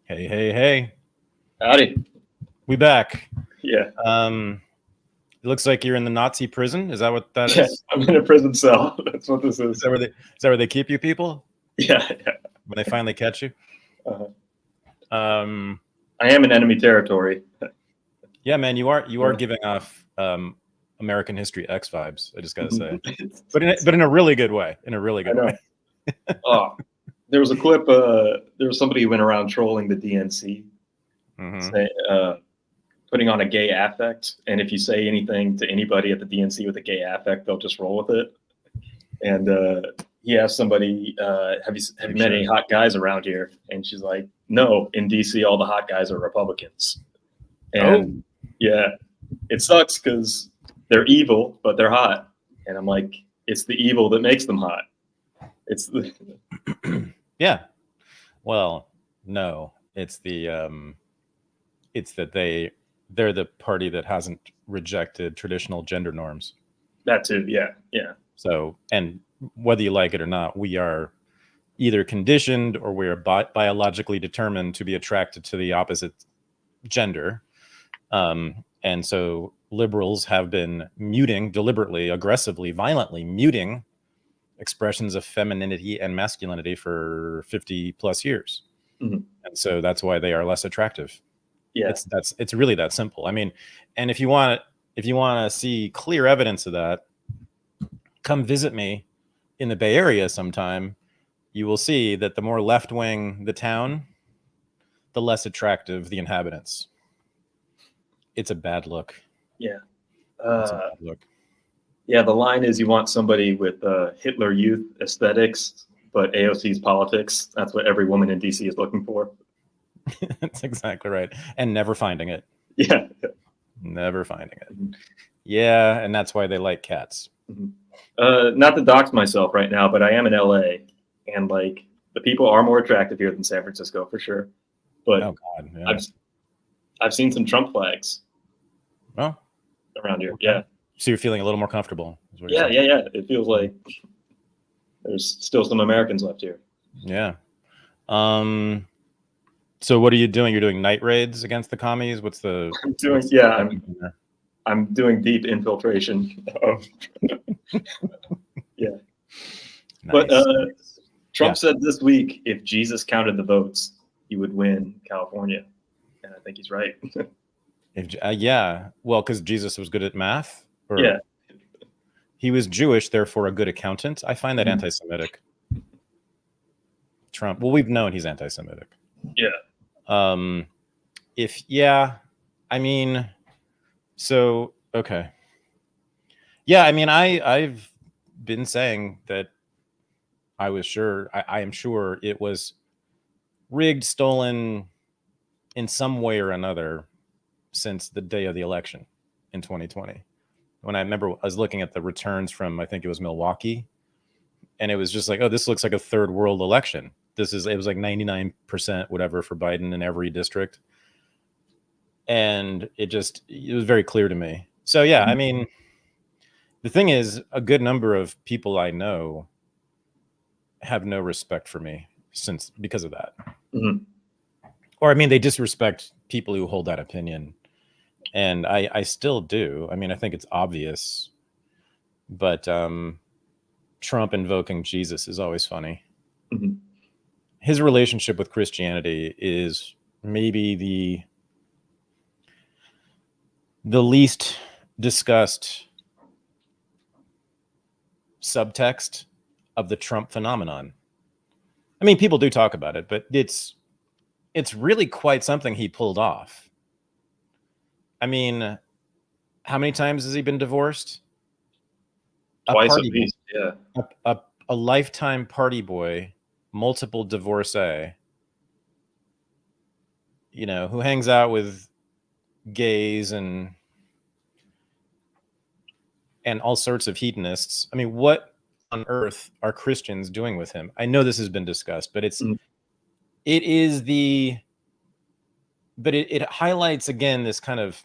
Hey, hey, hey. Howdy. We back. Yeah. It looks like you're in the Nazi prison. Is that what that is? I'm in a prison cell. That's what this is. Is that where they keep you people? Yeah. When they finally catch you? Uh-huh. I am in enemy territory. Yeah, man, you are giving off American History X vibes. I just gotta say, but in a really good way. In a really good way. Oh, there was a clip. There was somebody who went around trolling the DNC, putting on a gay affect, and if you say anything to anybody at the DNC with a gay affect, they'll just roll with it. And he asked somebody, "Have you met any hot guys around here?" And she's like, "No, in DC, all the hot guys are Republicans." And yeah, it sucks because they're evil, but they're hot. And I'm like, it's the evil that makes them hot. It's the yeah. Well, no, it's the it's that they're the party that hasn't rejected traditional gender norms. That too, yeah. So, and whether you like it or not, we are either conditioned or we are biologically determined to be attracted to the opposite gender. And so liberals have been muting deliberately, aggressively, violently muting expressions of femininity and masculinity for 50 plus years. Mm-hmm. And so that's why they are less attractive. Yeah. It's really that simple. I mean, and if you want to see clear evidence of that, come visit me in the Bay Area sometime. You will see that the more left-wing the town, the less attractive the inhabitants. It's a bad look. Yeah. It's a bad look. Yeah, the line is you want somebody with Hitler Youth aesthetics, but AOC's politics. That's what every woman in DC is looking for. That's exactly right. And never finding it. Yeah. Never finding it. Mm-hmm. Yeah, and that's why they like cats. Mm-hmm. Not to dox myself right now, but I am in LA, and like the people are more attractive here than San Francisco for sure. But oh God, yeah. I've seen some Trump flags. Oh, around here, okay. Yeah. So you're feeling a little more comfortable. Yeah. It feels like there's still some Americans left here. Yeah. So what are you doing? You're doing night raids against the commies? What's the? I'm doing deep infiltration of. Yeah. Nice. But Trump said this week, if Jesus counted the votes, he would win California, and I think he's right. Yeah, well, because Jesus was good at math. Yeah. He was Jewish, therefore a good accountant. I find that anti-Semitic. Trump. Well, we've known he's anti-Semitic. Yeah. Okay. Yeah, I mean, I've been saying that I was sure, I am sure it was rigged, stolen in some way or another since the day of the election in 2020. When I remember I was looking at the returns from, I think it was Milwaukee, and it was just like, oh, this looks like a third world election. It was like 99% whatever for Biden in every district. And it was very clear to me. So yeah, I mean, the thing is, a good number of people I know have no respect for me because of that. Mm-hmm. Or I mean, they disrespect people who hold that opinion. And I still do. I mean, I think it's obvious, but Trump invoking Jesus is always funny. Mm-hmm. His relationship with Christianity is maybe the least discussed subtext of the Trump phenomenon. I mean, people do talk about it, but it's really quite something he pulled off. I mean, how many times has he been divorced? Twice at least, yeah. A lifetime party boy, multiple divorcee, who hangs out with gays and all sorts of hedonists. I mean, what on earth are Christians doing with him? I know this has been discussed, but it highlights again this kind of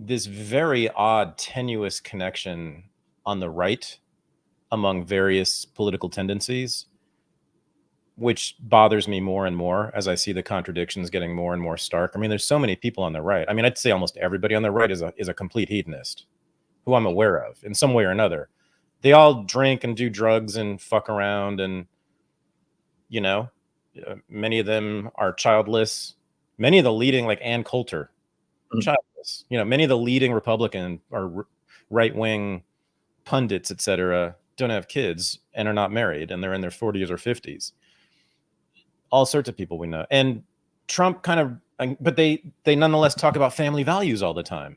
this very odd, tenuous connection on the right among various political tendencies, which bothers me more and more as I see the contradictions getting more and more stark. I mean, there's so many people on the right. I mean, I'd say almost everybody on the right is a complete hedonist who I'm aware of in some way or another. They all drink and do drugs and fuck around, and, you know, many of them are childless. Many of the leading, like Ann Coulter, childless. You know, many of the leading Republican or right-wing pundits, etc., don't have kids and are not married, and they're in their 40s or 50s. All sorts of people we know. And Trump kind of, but they nonetheless talk about family values all the time.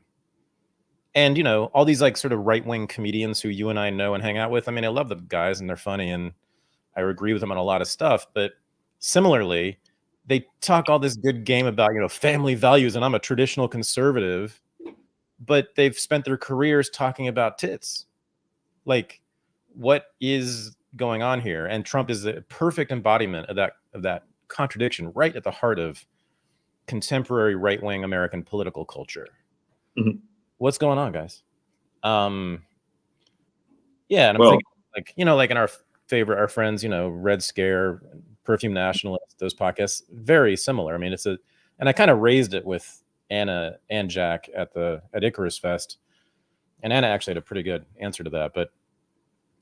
And, you know, all these like sort of right-wing comedians who you and I know and hang out with. I mean, I love the guys and they're funny and I agree with them on a lot of stuff. But similarly, they talk all this good game about, you know, family values, and I'm a traditional conservative, but they've spent their careers talking about tits. Like, what is going on here? And Trump is the perfect embodiment of that contradiction, right at the heart of contemporary right-wing American political culture. Mm-hmm. What's going on, guys? Yeah, and I'm thinking, like, you know, like in our friends, you know, Red Scare, Perfume Nationalist, those podcasts, very similar. I mean, and I kind of raised it with Anna and Jack at Icarus Fest, and Anna actually had a pretty good answer to that. But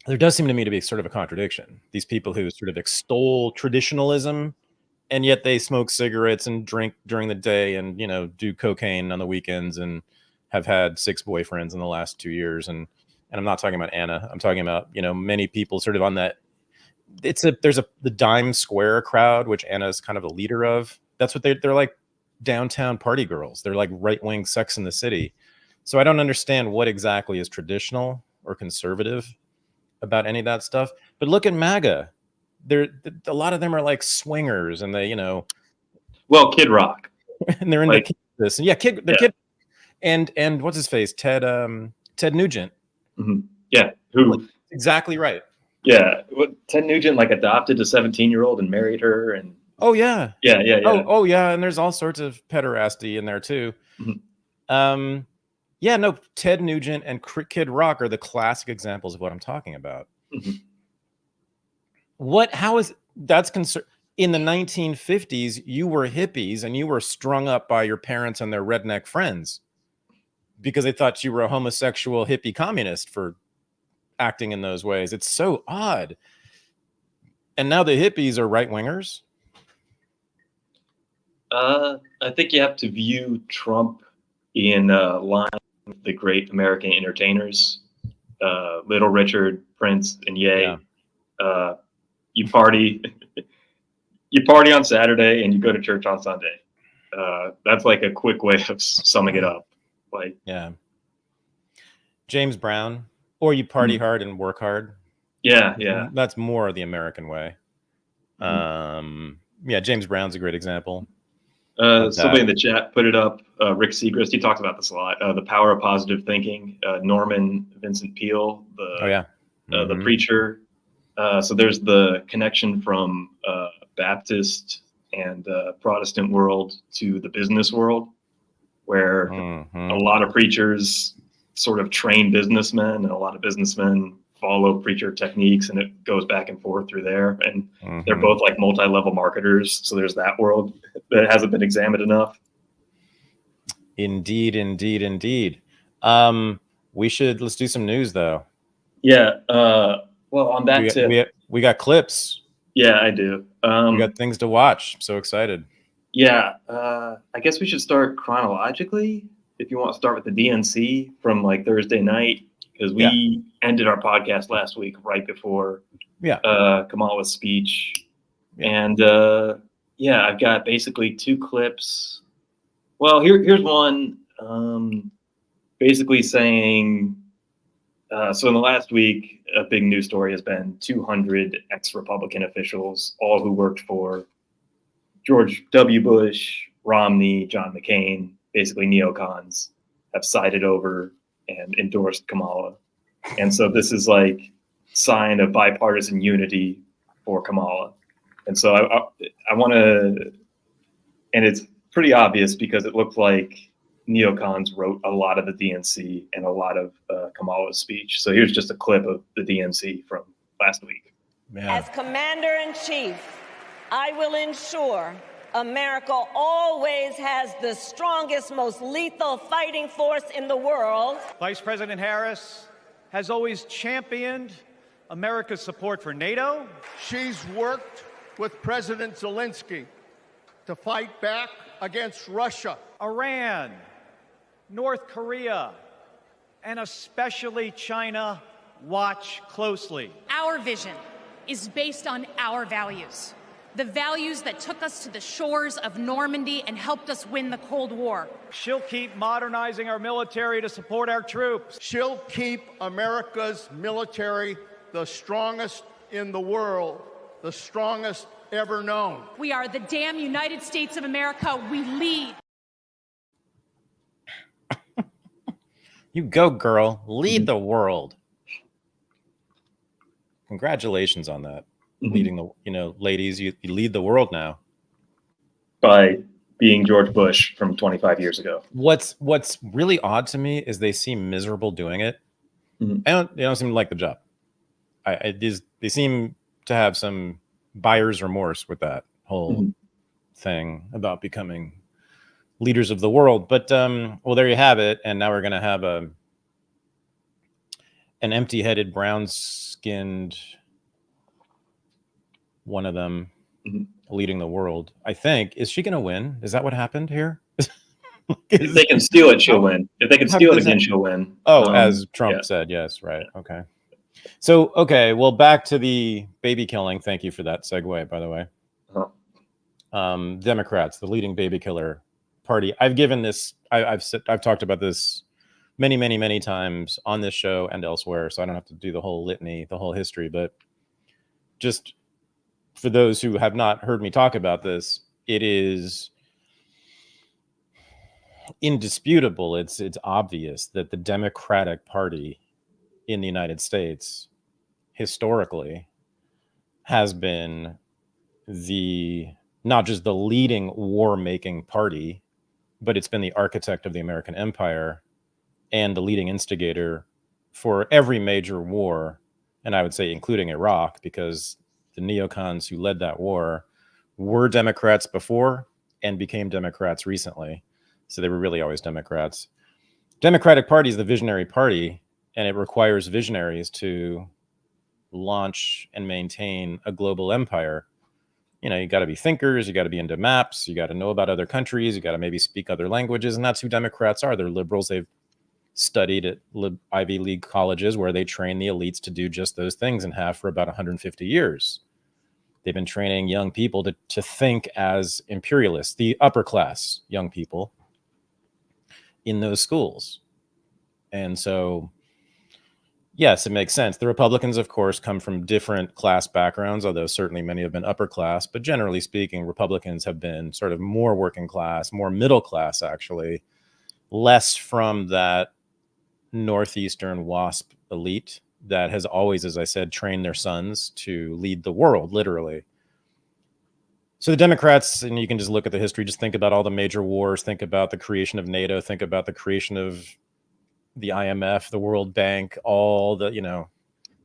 there does seem to me to be sort of a contradiction. These people who sort of extol traditionalism, and yet they smoke cigarettes and drink during the day, and, you know, do cocaine on the weekends, and have had 6 boyfriends in the last 2 years. And I'm not talking about Anna. I'm talking about, you know, many people sort of on that. There's the Dime Square crowd, which Anna is kind of a leader of. That's what they're like, downtown party girls. They're like right-wing Sex in the City. So I don't understand what exactly is traditional or conservative about any of that stuff. But look at MAGA. A lot of them are like swingers, and they, you know, well, Kid Rock, and they're into like, this. And yeah, Kid. And what's his face? Ted Nugent. Mm-hmm. Yeah, who exactly right. Yeah, Ted Nugent like adopted a 17-year-old and married her, and oh yeah. Oh yeah, and there's all sorts of pederasty in there too. Mm-hmm. Yeah, no, Ted Nugent and Kid Rock are the classic examples of what I'm talking about. Mm-hmm. How is that's concerned? In the 1950s, you were hippies and you were strung up by your parents and their redneck friends because they thought you were a homosexual hippie communist for acting in those ways. It's so odd. And now the hippies are right-wingers. I think you have to view Trump in line with the great American entertainers, Little Richard, Prince, and Ye. Yeah. You party on Saturday and you go to church on Sunday. That's like a quick way of summing it up. Like, yeah, James Brown, or you party hard and work hard. Yeah. That's more the American way. Yeah, James Brown's a great example. Somebody in the chat put it up. Rick Segrist, he talks about this a lot. The power of positive thinking. Norman Vincent Peale, the preacher. So there's the connection from Baptist and Protestant world to the business world, where a lot of preachers sort of train businessmen, and a lot of businessmen follow preacher techniques, and it goes back and forth through there. And they're both like multi-level marketers. So there's that world that hasn't been examined enough. Indeed. Let's do some news though. Yeah. Well, on that tip, we got clips. Yeah, I do. We got things to watch. I'm so excited. Yeah. I guess we should start chronologically. If you want to start with the DNC from like Thursday night, because we ended our podcast last week right before Kamala's speech. Yeah. And I've got basically 2 clips. Well, here's one basically saying, so in the last week, a big news story has been 200 ex-Republican officials, all who worked for George W. Bush, Romney, John McCain, basically neocons, have sided over and endorsed Kamala. And so this is like sign of bipartisan unity for Kamala. And so I want to, and it's pretty obvious because it looked like neocons wrote a lot of the DNC and a lot of Kamala's speech. So here's just a clip of the DNC from last week. Yeah. As Commander-in-Chief I will ensure America always has the strongest, most lethal fighting force in the world. Vice President Harris has always championed America's support for NATO. She's worked with President Zelensky to fight back against Russia, Iran, North Korea, and especially China watch closely. Our vision is based on our values, the values that took us to the shores of Normandy and helped us win the Cold War. She'll keep modernizing our military to support our troops. She'll keep America's military the strongest in the world, the strongest ever known. We are the damn United States of America. We lead. You go, girl. Lead the world. Congratulations on that. Leading the, ladies, you lead the world now. By being George Bush from 25 years ago. What's really odd to me is they seem miserable doing it. They don't seem to like the job. They seem to have some buyer's remorse with that whole thing about becoming leaders of the world. But well, there you have it. And now we're going to have an empty-headed, brown-skinned one of them leading the world. I think. Is she going to win? Is that what happened here? If they can steal it, she'll win. If they can steal it again, she'll win. Oh, as Trump said. Yes. Right. Okay. So, okay. Well, back to the baby killing. Thank you for that segue, by the way. Democrats, the leading baby killer party. I've given this. I've talked about this many times on this show and elsewhere, so I don't have to do the whole litany, the whole history. But just for those who have not heard me talk about this, it is indisputable. It's obvious that the Democratic Party in the United States historically has been not just the leading war-making party, but it's been the architect of the American empire and the leading instigator for every major war, and I would say including Iraq, because the neocons who led that war were Democrats before and became Democrats recently. So they were really always Democrats. Democratic Party is the visionary party, and it requires visionaries to launch and maintain a global empire. You got to be thinkers, you got to be into maps, you got to know about other countries, you got to maybe speak other languages, and that's who Democrats are. They're liberals. They've studied at Ivy League colleges where they train the elites to do just those things and have for about 150 years. They've been training young people to think as imperialists, the upper class young people in those schools. And so, yes, it makes sense. The Republicans, of course, come from different class backgrounds, although certainly many have been upper class. But generally speaking, Republicans have been sort of more working class, more middle class, actually, less from that Northeastern WASP elite that has always, as I said, trained their sons to lead the world, literally. So the Democrats, and you can just look at the history, just think about all the major wars, think about the creation of NATO, think about the creation of the IMF, the World Bank, all the,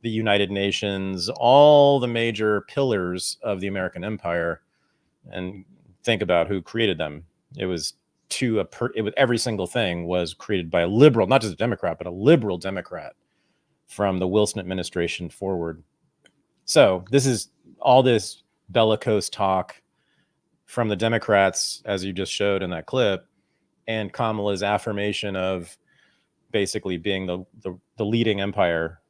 the United Nations, all the major pillars of the American empire, and think about who created them. It was every single thing was created by a liberal, not just a Democrat, but a liberal Democrat from the Wilson administration forward. So this is all this bellicose talk from the Democrats, as you just showed in that clip, and Kamala's affirmation of basically being the leading empire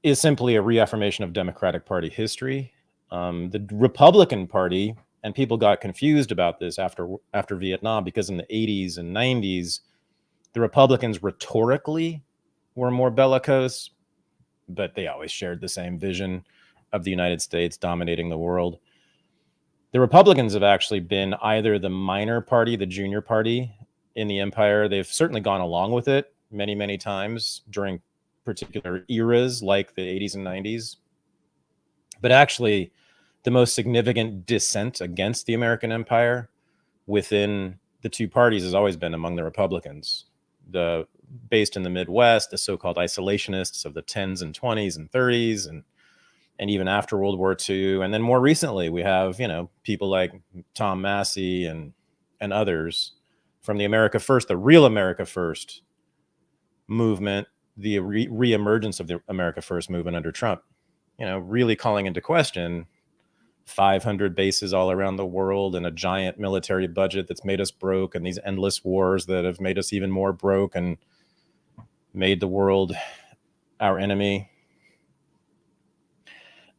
is simply a reaffirmation of Democratic Party history. The Republican Party, and people got confused about this after Vietnam, because in the 80s and 90s, the Republicans rhetorically were more bellicose, but they always shared the same vision of the United States dominating the world. The Republicans have actually been either the minor party, the junior party in the empire. They've certainly gone along with it many times during particular eras like the 80s and 90s. But actually, the most significant dissent against the American empire within the two parties has always been among the Republicans. Based in the Midwest, the so-called isolationists of the 10s and 20s and 30s, and and even after World War II. And then more recently, we have, you know, people like Tom Massey and others from the America First, the real America First movement, the re-emergence of the America First movement under Trump, you know, really calling into question 500 bases all around the world and a giant military budget that's made us broke, and these endless wars that have made us even more broke and made the world our enemy.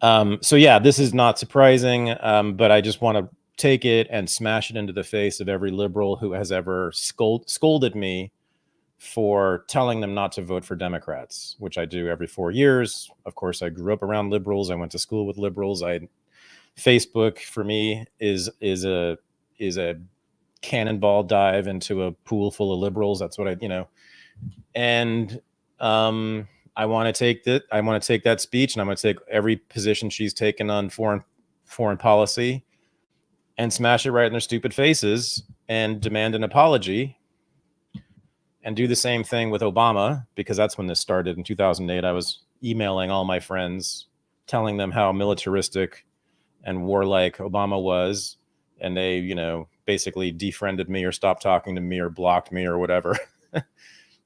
So yeah, this is not surprising, but I just want to take it and smash it into the face of every liberal who has ever scolded me for telling them not to vote for Democrats, which I do every 4 years. Of course, I grew up around liberals. I went to school with liberals. Facebook for me is a cannonball dive into a pool full of liberals. That's what and I want to take that. I want to take that speech, and I'm going to take every position she's taken on foreign policy and smash it right in their stupid faces and demand an apology, and do the same thing with Obama, because that's when this started in 2008. I was emailing all my friends, telling them how militaristic and warlike Obama was, and they, you know, basically defriended me or stopped talking to me or blocked me or whatever.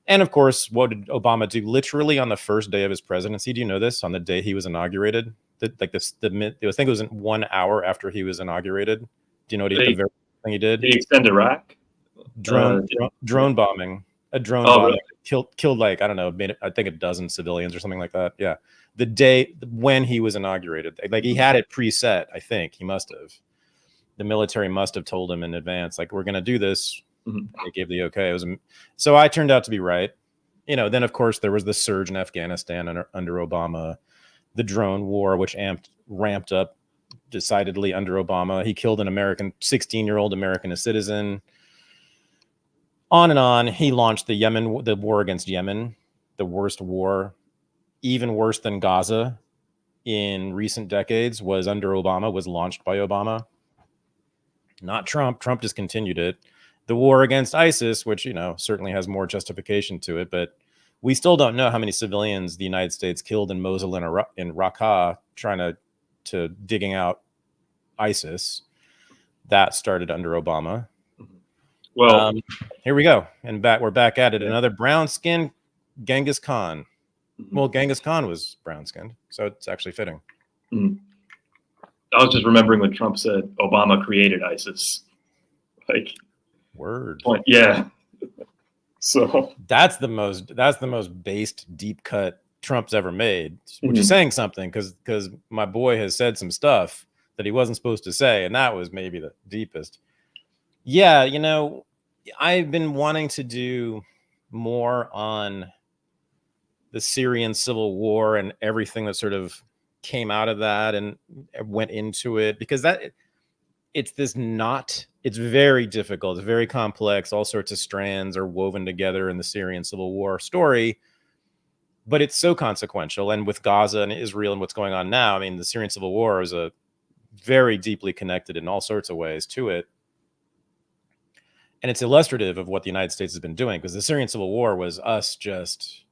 And of course, what did Obama do literally on the first day of his presidency? Do you know this? On the day he was inaugurated, I think it was 1 hour after he was inaugurated. Do you know what the very thing he did? Did he extend Iraq? Drone bombing. A drone bombing killed like, I don't know, I think a dozen civilians or something like that. Yeah. The day when he was inaugurated, like he had it preset. I think he must have. The military must have told him in advance, like, we're going to do this. They gave the okay. So I turned out to be right. You know, then of course there was the surge in Afghanistan under Obama, the drone war, which ramped up decidedly under Obama. He killed an 16-year-old American citizen. On and on. He launched the war against Yemen, the worst war, even worse than Gaza in recent decades, was under Obama, was launched by Obama. Not Trump. Trump just continued it. The war against ISIS, which, you know, certainly has more justification to it, but we still don't know how many civilians the United States killed in Mosul and in Raqqa trying to digging out ISIS. That started under Obama. Well, here we go, and we're back at it. Another brown-skinned Genghis Khan. Well, Genghis Khan was brown-skinned, so it's actually fitting. I was just remembering when Trump said Obama created ISIS. Like, word. Yeah. So that's the most based deep cut Trump's ever made, which is saying something, because my boy has said some stuff that he wasn't supposed to say, and that was maybe the deepest. Yeah, you know, I've been wanting to do more on the Syrian civil war and everything that sort of came out of that and went into it, because it's very difficult. It's very complex. All sorts of strands are woven together in the Syrian civil war story, but it's so consequential. And with Gaza and Israel and what's going on now, I mean, the Syrian civil war is very deeply connected in all sorts of ways to it. And it's illustrative of what the United States has been doing, because the Syrian civil war was us just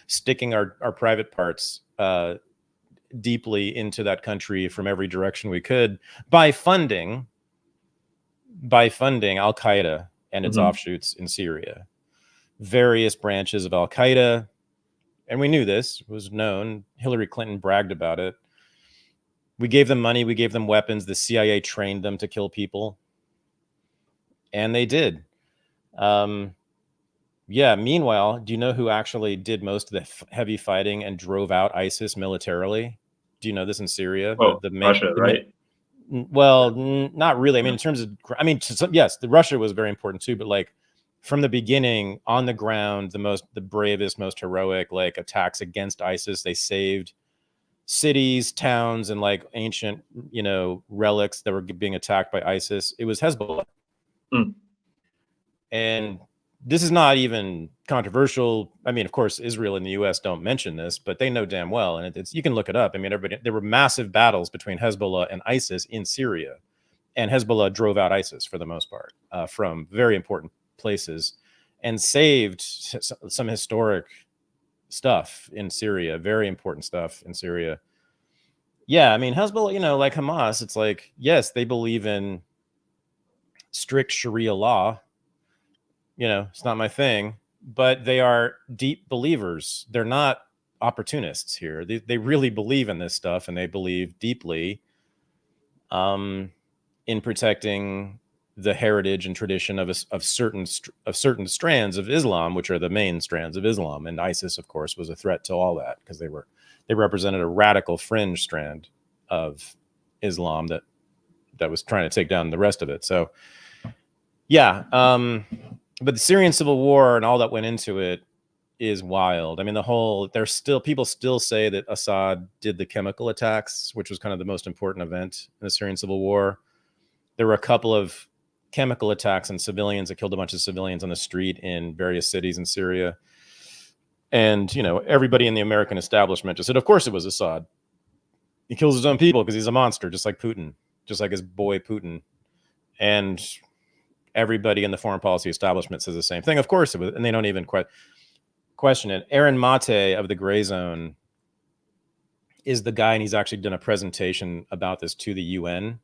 sticking our private parts deeply into that country from every direction we could by funding Al-Qaeda and its offshoots in Syria, various branches of Al-Qaeda. And we knew this, was known. Hillary Clinton bragged about it. We gave them money. We gave them weapons. The CIA trained them to kill people. And they did. Yeah. Meanwhile, do you know who actually did most of the heavy fighting and drove out ISIS militarily? Do you know this in Syria? Russia, right? Well, not really. I mean, in terms of, yes, the Russia was very important too, but like from the beginning on the ground, the bravest, most heroic, like attacks against ISIS, they saved cities, towns, and like ancient, you know, relics that were being attacked by ISIS. It was Hezbollah. And this is not even controversial. I mean, of course, Israel and the U.S. don't mention this, but they know damn well. And you can look it up. I mean, there were massive battles between Hezbollah and ISIS in Syria, and Hezbollah drove out ISIS for the most part from very important places and saved some historic stuff in Syria, very important stuff in Syria. Yeah, I mean, Hezbollah, you know, like Hamas, it's like, yes, they believe in strict Sharia law. You know, it's not my thing, but they are deep believers. They're not opportunists here. They really believe in this stuff, and they believe deeply in protecting the heritage and tradition of certain strands of Islam, which are the main strands of Islam. And ISIS, of course, was a threat to all that because they represented a radical fringe strand of Islam that was trying to take down the rest of it. So, yeah. But the Syrian civil war and all that went into it is wild. I mean, people still say that Assad did the chemical attacks, which was kind of the most important event in the Syrian civil war. There were a couple of chemical attacks on civilians that killed a bunch of civilians on the street in various cities in Syria. And, you know, everybody in the American establishment just said, of course it was Assad. He kills his own people because he's a monster, just like Putin, just like his boy Putin. And everybody in the foreign policy establishment says the same thing. Of course it was, and they don't even question it. Aaron Mate of the Gray Zone is the guy, and he's actually done a presentation about this to the UN.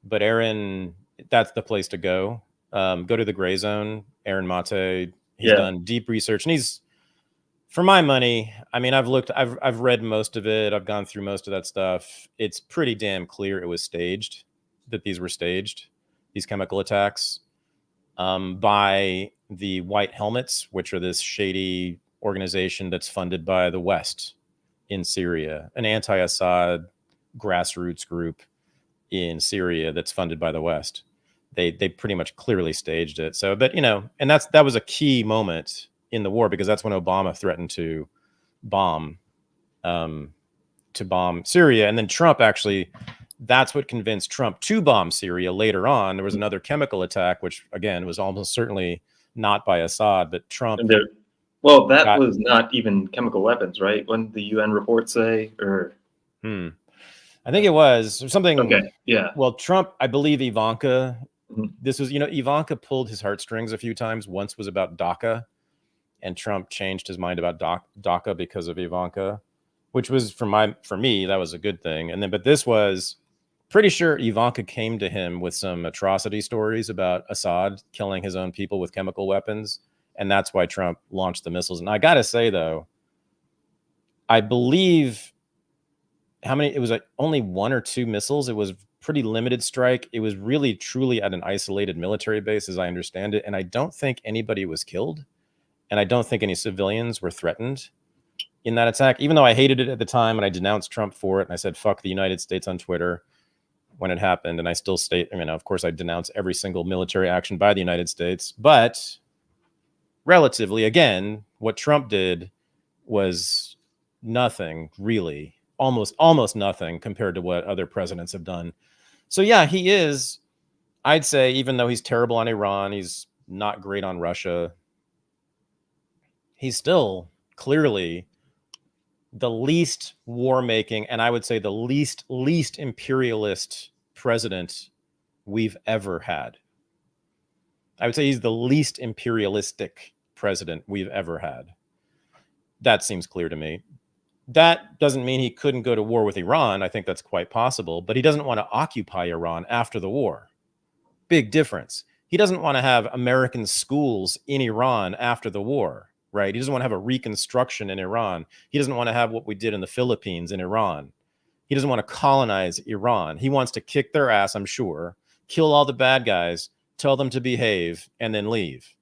But Aaron, that's the place to go. Go to the Gray Zone. Aaron Mate, he's done deep research, and he's, for my money, I mean, I've read most of it. I've gone through most of that stuff. It's pretty damn clear it was staged, that these were staged, these chemical attacks, by the White Helmets, which are this shady organization that's funded by the West in Syria, an anti-Assad grassroots group in Syria that's funded by the West. They pretty much clearly staged it. So, but, you know, and that was a key moment in the war, because that's when Obama threatened to bomb Syria. And then Trump actually, that's what convinced Trump to bomb Syria later on. There was another chemical attack, which again was almost certainly not by Assad, but Trump. That was not even chemical weapons, right? When the UN report say, or I think it was something. Okay, yeah. Well, Trump, I believe Ivanka. Mm-hmm. This was, you know, Ivanka pulled his heartstrings a few times. Once was about DACA, and Trump changed his mind about DACA because of Ivanka, which was for me that was a good thing. And then, but this was pretty sure Ivanka came to him with some atrocity stories about Assad killing his own people with chemical weapons, and that's why Trump launched the missiles. And I gotta say though, I believe it was like only 1 or 2 missiles. It was pretty limited strike. It was really truly at an isolated military base, as I understand it. And I don't think anybody was killed. And I don't think any civilians were threatened in that attack, even though I hated it at the time and I denounced Trump for it. And I said, fuck the United States on Twitter when it happened. And I still state, I mean, of course I denounce every single military action by the United States, but relatively, again, what Trump did was nothing really, almost nothing compared to what other presidents have done. So yeah, he is, I'd say, even though he's terrible on Iran, he's not great on Russia, he's still clearly the least war-making, and I would say the least imperialist president we've ever had. I would say he's the least imperialistic president we've ever had. That seems clear to me. That doesn't mean he couldn't go to war with Iran. I think that's quite possible, but he doesn't want to occupy Iran after the war. Big difference. He doesn't want to have American schools in Iran after the war, right? He doesn't want to have a reconstruction in Iran. He doesn't want to have what we did in the Philippines in Iran. He doesn't want to colonize Iran. He wants to kick their ass, I'm sure, kill all the bad guys, tell them to behave, and then leave.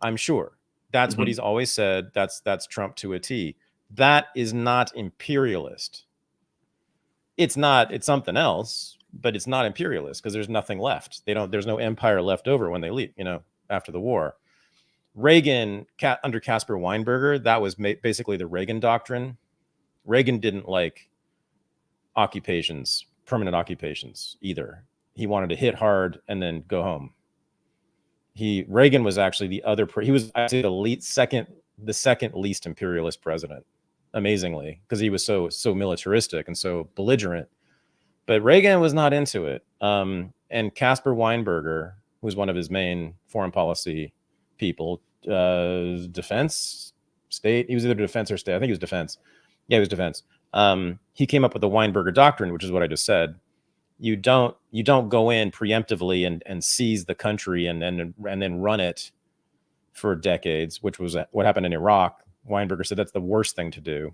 I'm sure. That's what he's always said. That's Trump to a T. That is not imperialist. It's not, it's something else, but it's not imperialist because there's nothing left. There's no empire left over when they leave, you know, after the war. Reagan, under Caspar Weinberger, that was basically the Reagan doctrine. Reagan didn't like occupations, permanent occupations either. He wanted to hit hard and then go home. Reagan was actually he was actually the second least imperialist president, amazingly, because he was so militaristic and so belligerent. But Reagan was not into it. And Caspar Weinberger, who was one of his main foreign policy people, defense state. He was either defense or state. I think he was defense. Yeah, he was defense. He came up with the Weinberger Doctrine, which is what I just said. You don't go in preemptively and seize the country and then run it for decades, which was what happened in Iraq. Weinberger said that's the worst thing to do.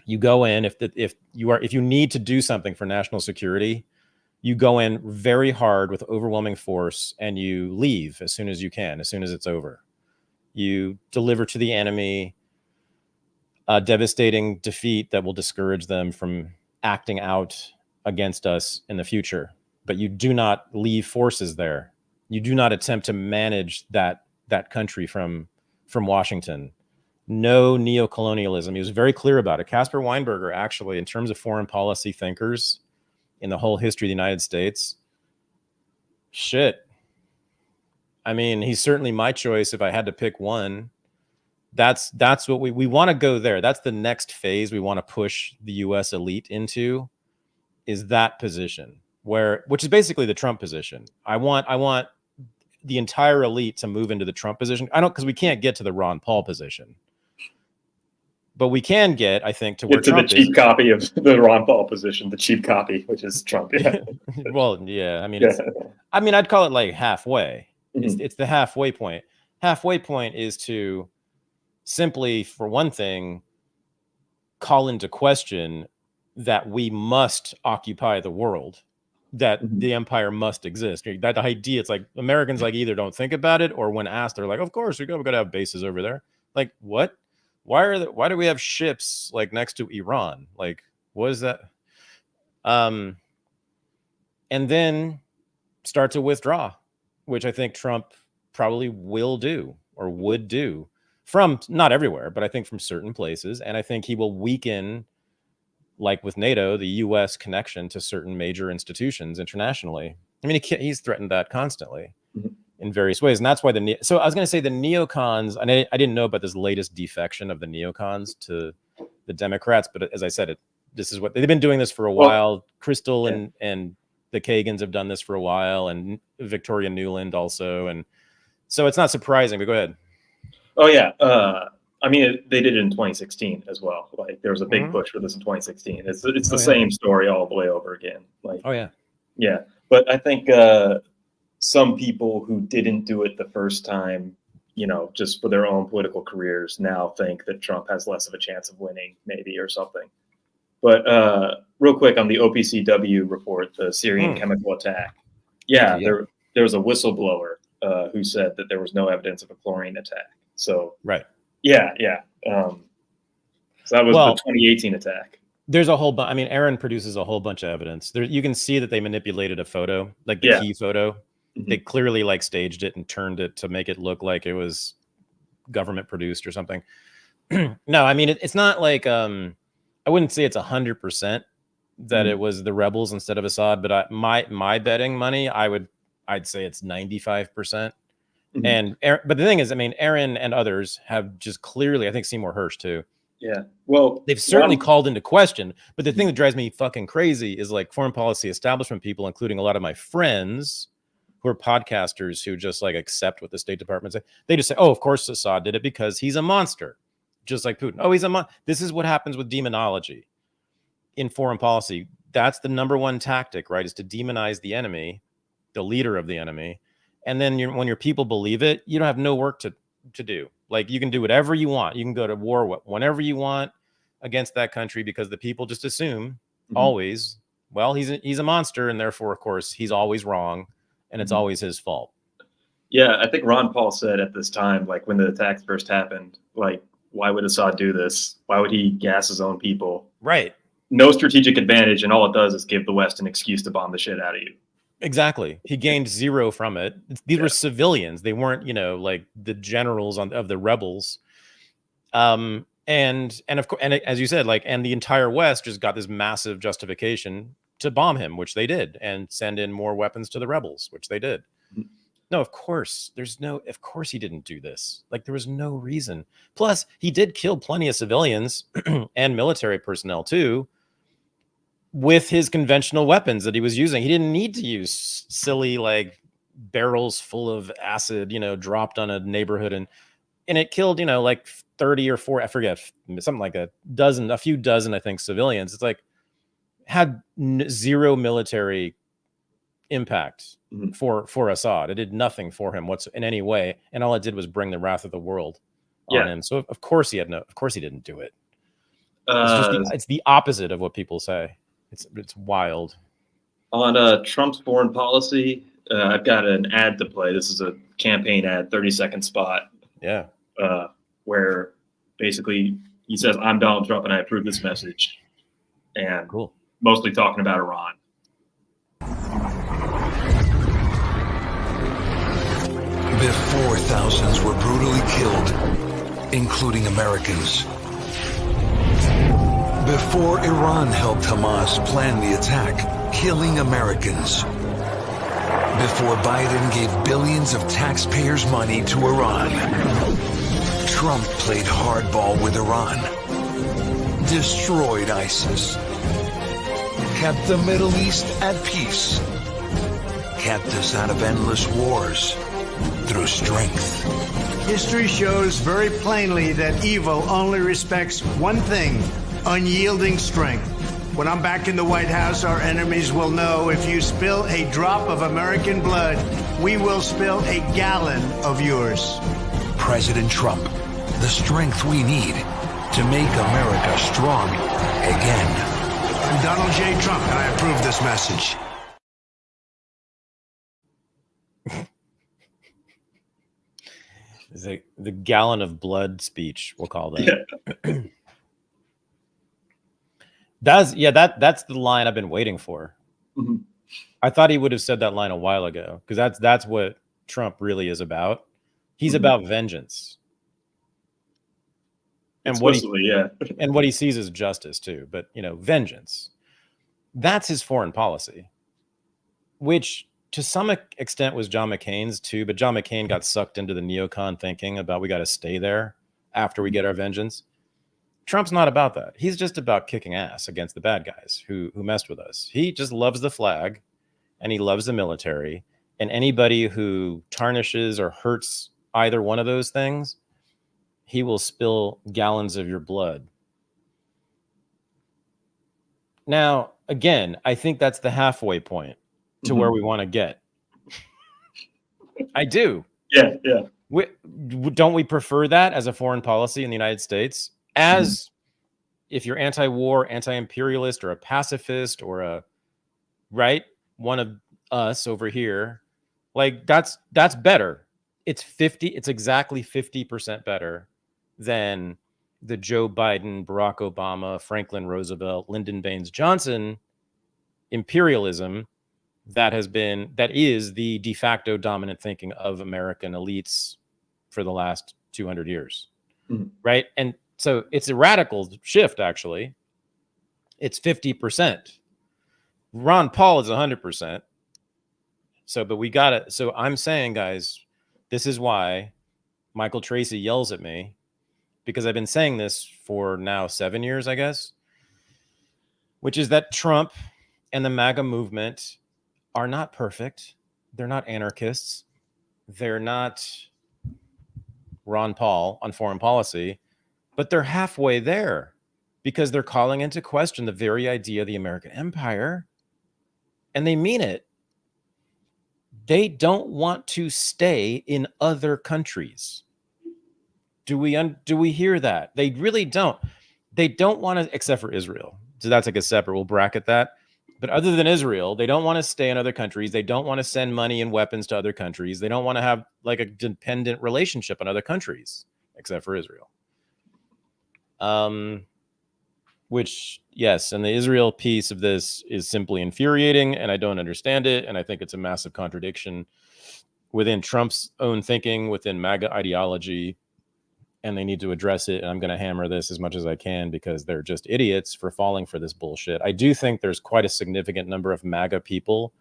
You go in if you need to do something for national security, you go in very hard with overwhelming force and you leave as soon as you can, as soon as it's over. You deliver to the enemy a devastating defeat that will discourage them from acting out against us in the future. But you do not leave forces there. You do not attempt to manage that country from Washington. No neocolonialism. He was very clear about it. Caspar Weinberger, actually, in terms of foreign policy thinkers in the whole history of the United States, shit. I mean, he's certainly my choice if I had to pick one. That's what we want to go there. That's the next phase we want to push the U.S. elite into, is that position, which is basically the Trump position. I want the entire elite to move into the Trump position. Because we can't get to the Ron Paul position. But we can get, I think, to where to Trump the cheap copy of the Ron Paul position, the cheap copy, which is Trump. Yeah. Well, yeah. I mean, Yeah. I'd call it like halfway. Mhm. It's the halfway point. Halfway point is to simply, for one thing, call into question that we must occupy the world, that the empire must exist. That idea, it's like Americans like either don't think about it, or when asked, they're like, "Of course, we got to have bases over there." Like, what? Why do we have ships like next to Iran? Like, what is that? And then start to withdraw, which I think Trump probably will do or would do, from not everywhere, but I think from certain places. And I think he will weaken, like with NATO, the U.S. connection to certain major institutions internationally. I mean, he's threatened that constantly in various ways. And that's why so I was going to say the neocons, and I didn't know about this latest defection of the neocons to the Democrats, but as I said, this is what they've been doing this for a while. Crystal and the Kagans have done this for a while, and Victoria Nuland also. And so it's not surprising, but go ahead. Oh yeah. I mean, they did it in 2016 as well. Like, there was a big push for this in 2016. It's the same story all the way over again. Like, oh yeah. Yeah. But I think some people who didn't do it the first time, just for their own political careers, now think that Trump has less of a chance of winning, maybe, or something. But real quick on the OPCW report, the Syrian chemical attack. Yeah, there was a whistleblower who said that there was no evidence of a chlorine attack. So right. Yeah. So that was the 2018 attack. There's a whole bunch. I mean, Aaron produces a whole bunch of evidence. There, you can see that they manipulated a photo, like the key photo. They clearly like staged it and turned it to make it look like it was government produced or something. No, I mean, it's not like, I wouldn't say it's 100% that it was the rebels instead of Assad, but my betting money, I'd say it's 95%. And but the thing is, I mean, Aaron and others have just clearly, I think Seymour Hersh too. Yeah. Well, they've certainly called into question, but the thing that drives me fucking crazy is like foreign policy establishment people, including a lot of my friends who are podcasters who just like accept what the State Department say. They just say, "Oh, of course Assad did it because he's a monster," just like Putin. Oh, he's a monster. This is what happens with demonology in foreign policy. That's the number one tactic, right? Is to demonize the enemy, the leader of the enemy. And then when your people believe it, you don't have no work to do. Like, you can do whatever you want. You can go to war whenever you want against that country, because the people just assume always, well, he's a monster, and therefore, of course, he's always wrong, and it's always his fault. Yeah, I think Ron Paul said at this time, like when the attacks first happened, like, why would Assad do this? Why would he gas his own people? Right. No strategic advantage, and all it does is give the West an excuse to bomb the shit out of you. Exactly. He gained zero from it. These were civilians. They weren't, like the generals of the rebels. And of course, and as you said, like, and the entire West just got this massive justification to bomb him, which they did, and send in more weapons to the rebels, which they did. No, of course, of course he didn't do this. Like, there was no reason. Plus, he did kill plenty of civilians and military personnel too, with his conventional weapons that he was using. He didn't need to use silly, like, barrels full of acid, dropped on a neighborhood. and it killed, like 30 or 40, I forget, something like a few dozen, I think, civilians. It's like had zero military impact for Assad. It did nothing for him in any way, and all it did was bring the wrath of the world on him. So of course he didn't do it. It's the opposite of what people say. It's wild. On Trump's foreign policy, I've got an ad to play. This is a campaign ad, 30-second spot. Yeah. Where basically he says, "I'm Donald Trump and I approve this message," and mostly talking about Iran. Before thousands were brutally killed, including Americans. Before Iran helped Hamas plan the attack, killing Americans. Before Biden gave billions of taxpayers' money to Iran. Trump played hardball with Iran. Destroyed ISIS. Kept the Middle East at peace. Kept us out of endless wars. Through strength. History shows very plainly that evil only respects one thing, unyielding strength. When I'm back in the White House, our enemies will know if you spill a drop of American blood, we will spill a gallon of yours. President Trump, the strength we need to make America strong again. I'm Donald J. Trump, and I approve this message. The gallon of blood speech, we'll call that. Yeah. That's the line I've been waiting for. Mm-hmm. I thought he would have said that line a while ago, because that's what Trump really is about. He's about vengeance. And what he sees as justice too, but vengeance. That's his foreign policy, which to some extent was John McCain's too, but John McCain got sucked into the neocon thinking about we got to stay there after we get our vengeance. Trump's not about that. He's just about kicking ass against the bad guys who messed with us. He just loves the flag and he loves the military, and anybody who tarnishes or hurts either one of those things, he will spill gallons of your blood. Now, again, I think that's the halfway point to where we want to get. I do. Yeah. Don't we prefer that as a foreign policy in the United States? As if you're anti-war, anti-imperialist, or a pacifist, or one of us over here, like that's better. It's exactly 50% better than the Joe Biden, Barack Obama, Franklin Roosevelt, Lyndon Baines Johnson imperialism that is the de facto dominant thinking of American elites for the last 200 years. Right? And so it's a radical shift, actually. It's 50%. Ron Paul is 100%. So I'm saying, guys, this is why Michael Tracey yells at me, because I've been saying this for now 7 years, I guess, which is that Trump and the MAGA movement are not perfect. They're not anarchists. They're not Ron Paul on foreign policy, but they're halfway there, because they're calling into question the very idea of the American empire, and they mean it. They don't want to stay in other countries. Do we hear that? They really don't. They don't want to, except for Israel. So that's like a separate, we'll bracket that. But other than Israel, they don't want to stay in other countries. They don't want to send money and weapons to other countries. They don't want to have like a dependent relationship on other countries, except for Israel. Which, yes, and the Israel piece of this is simply infuriating, and I don't understand it, and I think it's a massive contradiction within Trump's own thinking, within MAGA ideology, and they need to address it, and I'm going to hammer this as much as I can because they're just idiots for falling for this bullshit. I do think there's quite a significant number of MAGA people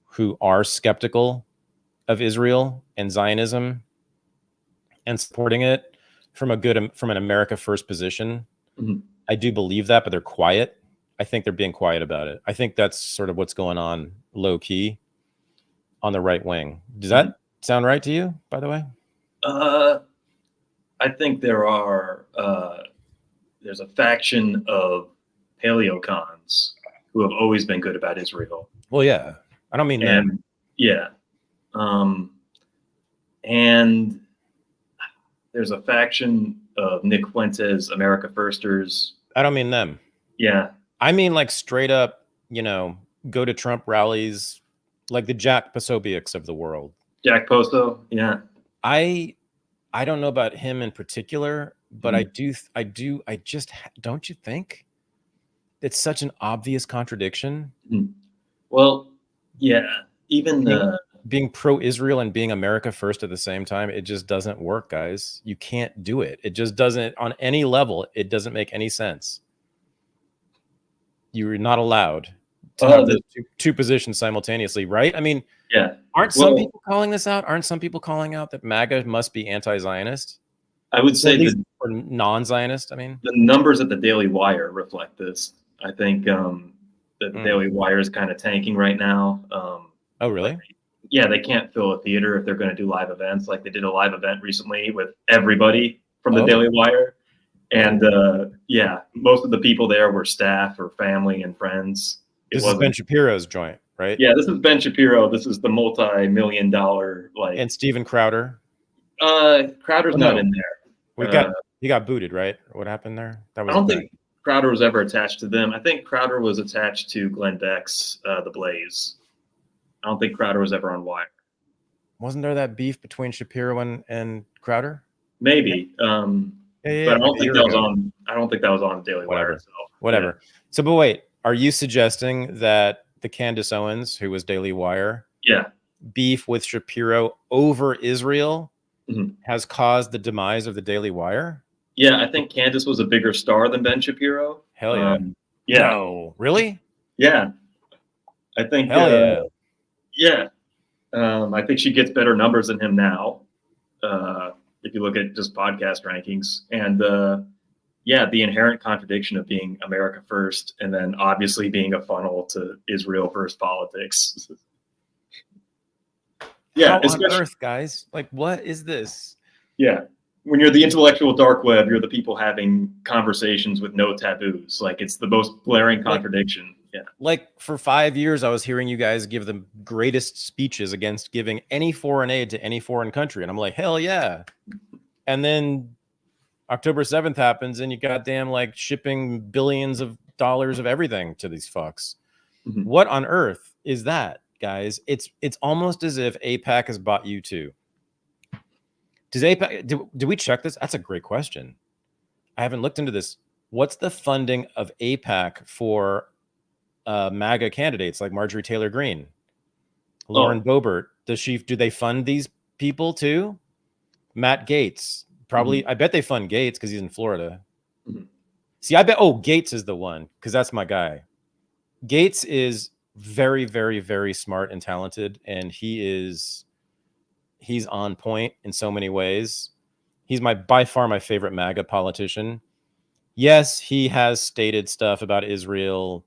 who are skeptical of Israel and Zionism and supporting it from an America First position. Mm-hmm. I do believe that, but they're quiet. I think they're being quiet about it. I think that's sort of what's going on low key on the right wing. Does that sound right to you, by the way? I think there's a faction of paleocons who have always been good about Israel. Well, yeah, I don't mean them. And yeah, and there's a faction of Nick Fuentes, America Firsters. I don't mean them. Yeah, I mean like straight up, go to Trump rallies, like the Jack Posobiec's of the world. Jack Poso. Yeah, I don't know about him in particular, but I just don't you think it's such an obvious contradiction? Well, yeah, even being pro-Israel and being America first at the same time, it just doesn't work, guys. You can't do it. It just doesn't, on any level, it doesn't make any sense. You're not allowed to have the two positions simultaneously, right? I mean, yeah. Aren't some people calling this out? Aren't some people calling out that MAGA must be anti-Zionist? I would say or non-Zionist. I mean, the numbers at the Daily Wire reflect this. I think the Daily Wire is kind of tanking right now. Oh, really? Yeah, they can't fill a theater if they're going to do live events. Like they did a live event recently with everybody from the Daily Wire. And yeah, most of the people there were staff or family and friends. This is Ben Shapiro's joint, right? Yeah, this is Ben Shapiro. This is the multi-million-dollar like. And Steven Crowder. Crowder's not in there. He got booted, right? What happened there? That was I don't think Crowder was ever attached to them. I think Crowder was attached to Glenn Beck's The Blaze. I don't think Crowder was ever on Wire. Wasn't there that beef between Shapiro and Crowder? Maybe. But I don't think that was on. I don't think that was on Daily Wire itself. Whatever. Yeah. So, but wait, are you suggesting that the Candace Owens, who was Daily Wire, beef with Shapiro over Israel has caused the demise of the Daily Wire? Yeah, I think Candace was a bigger star than Ben Shapiro. Hell yeah. Yeah. No, really? Yeah. I think. Hell yeah. Yeah. I think she gets better numbers than him now. If you look at just podcast rankings. And yeah, the inherent contradiction of being America first and then obviously being a funnel to Israel first politics. Yeah. How on earth, guys? Like, what is this? Yeah. When you're the intellectual dark web, you're the people having conversations with no taboos. Like, it's the most glaring contradiction. Yeah. Like, for 5 years, I was hearing you guys give the greatest speeches against giving any foreign aid to any foreign country. And I'm like, hell yeah. And then October 7th happens and you goddamn like shipping billions of dollars of everything to these fucks. What on earth is that, guys? It's almost as if AIPAC has bought you too. Does AIPAC, do we check this? That's a great question. I haven't looked into this. What's the funding of AIPAC for MAGA candidates like Marjorie Taylor Greene, Lauren Boebert? Do they fund these people too? Matt Gaetz, probably. I bet they fund Gaetz because he's in Florida. See, I bet. Oh, Gaetz is the one because that's my guy. Gaetz is very, very, very smart and talented, and he's on point in so many ways. He's by far my favorite MAGA politician. Yes, he has stated stuff about Israel.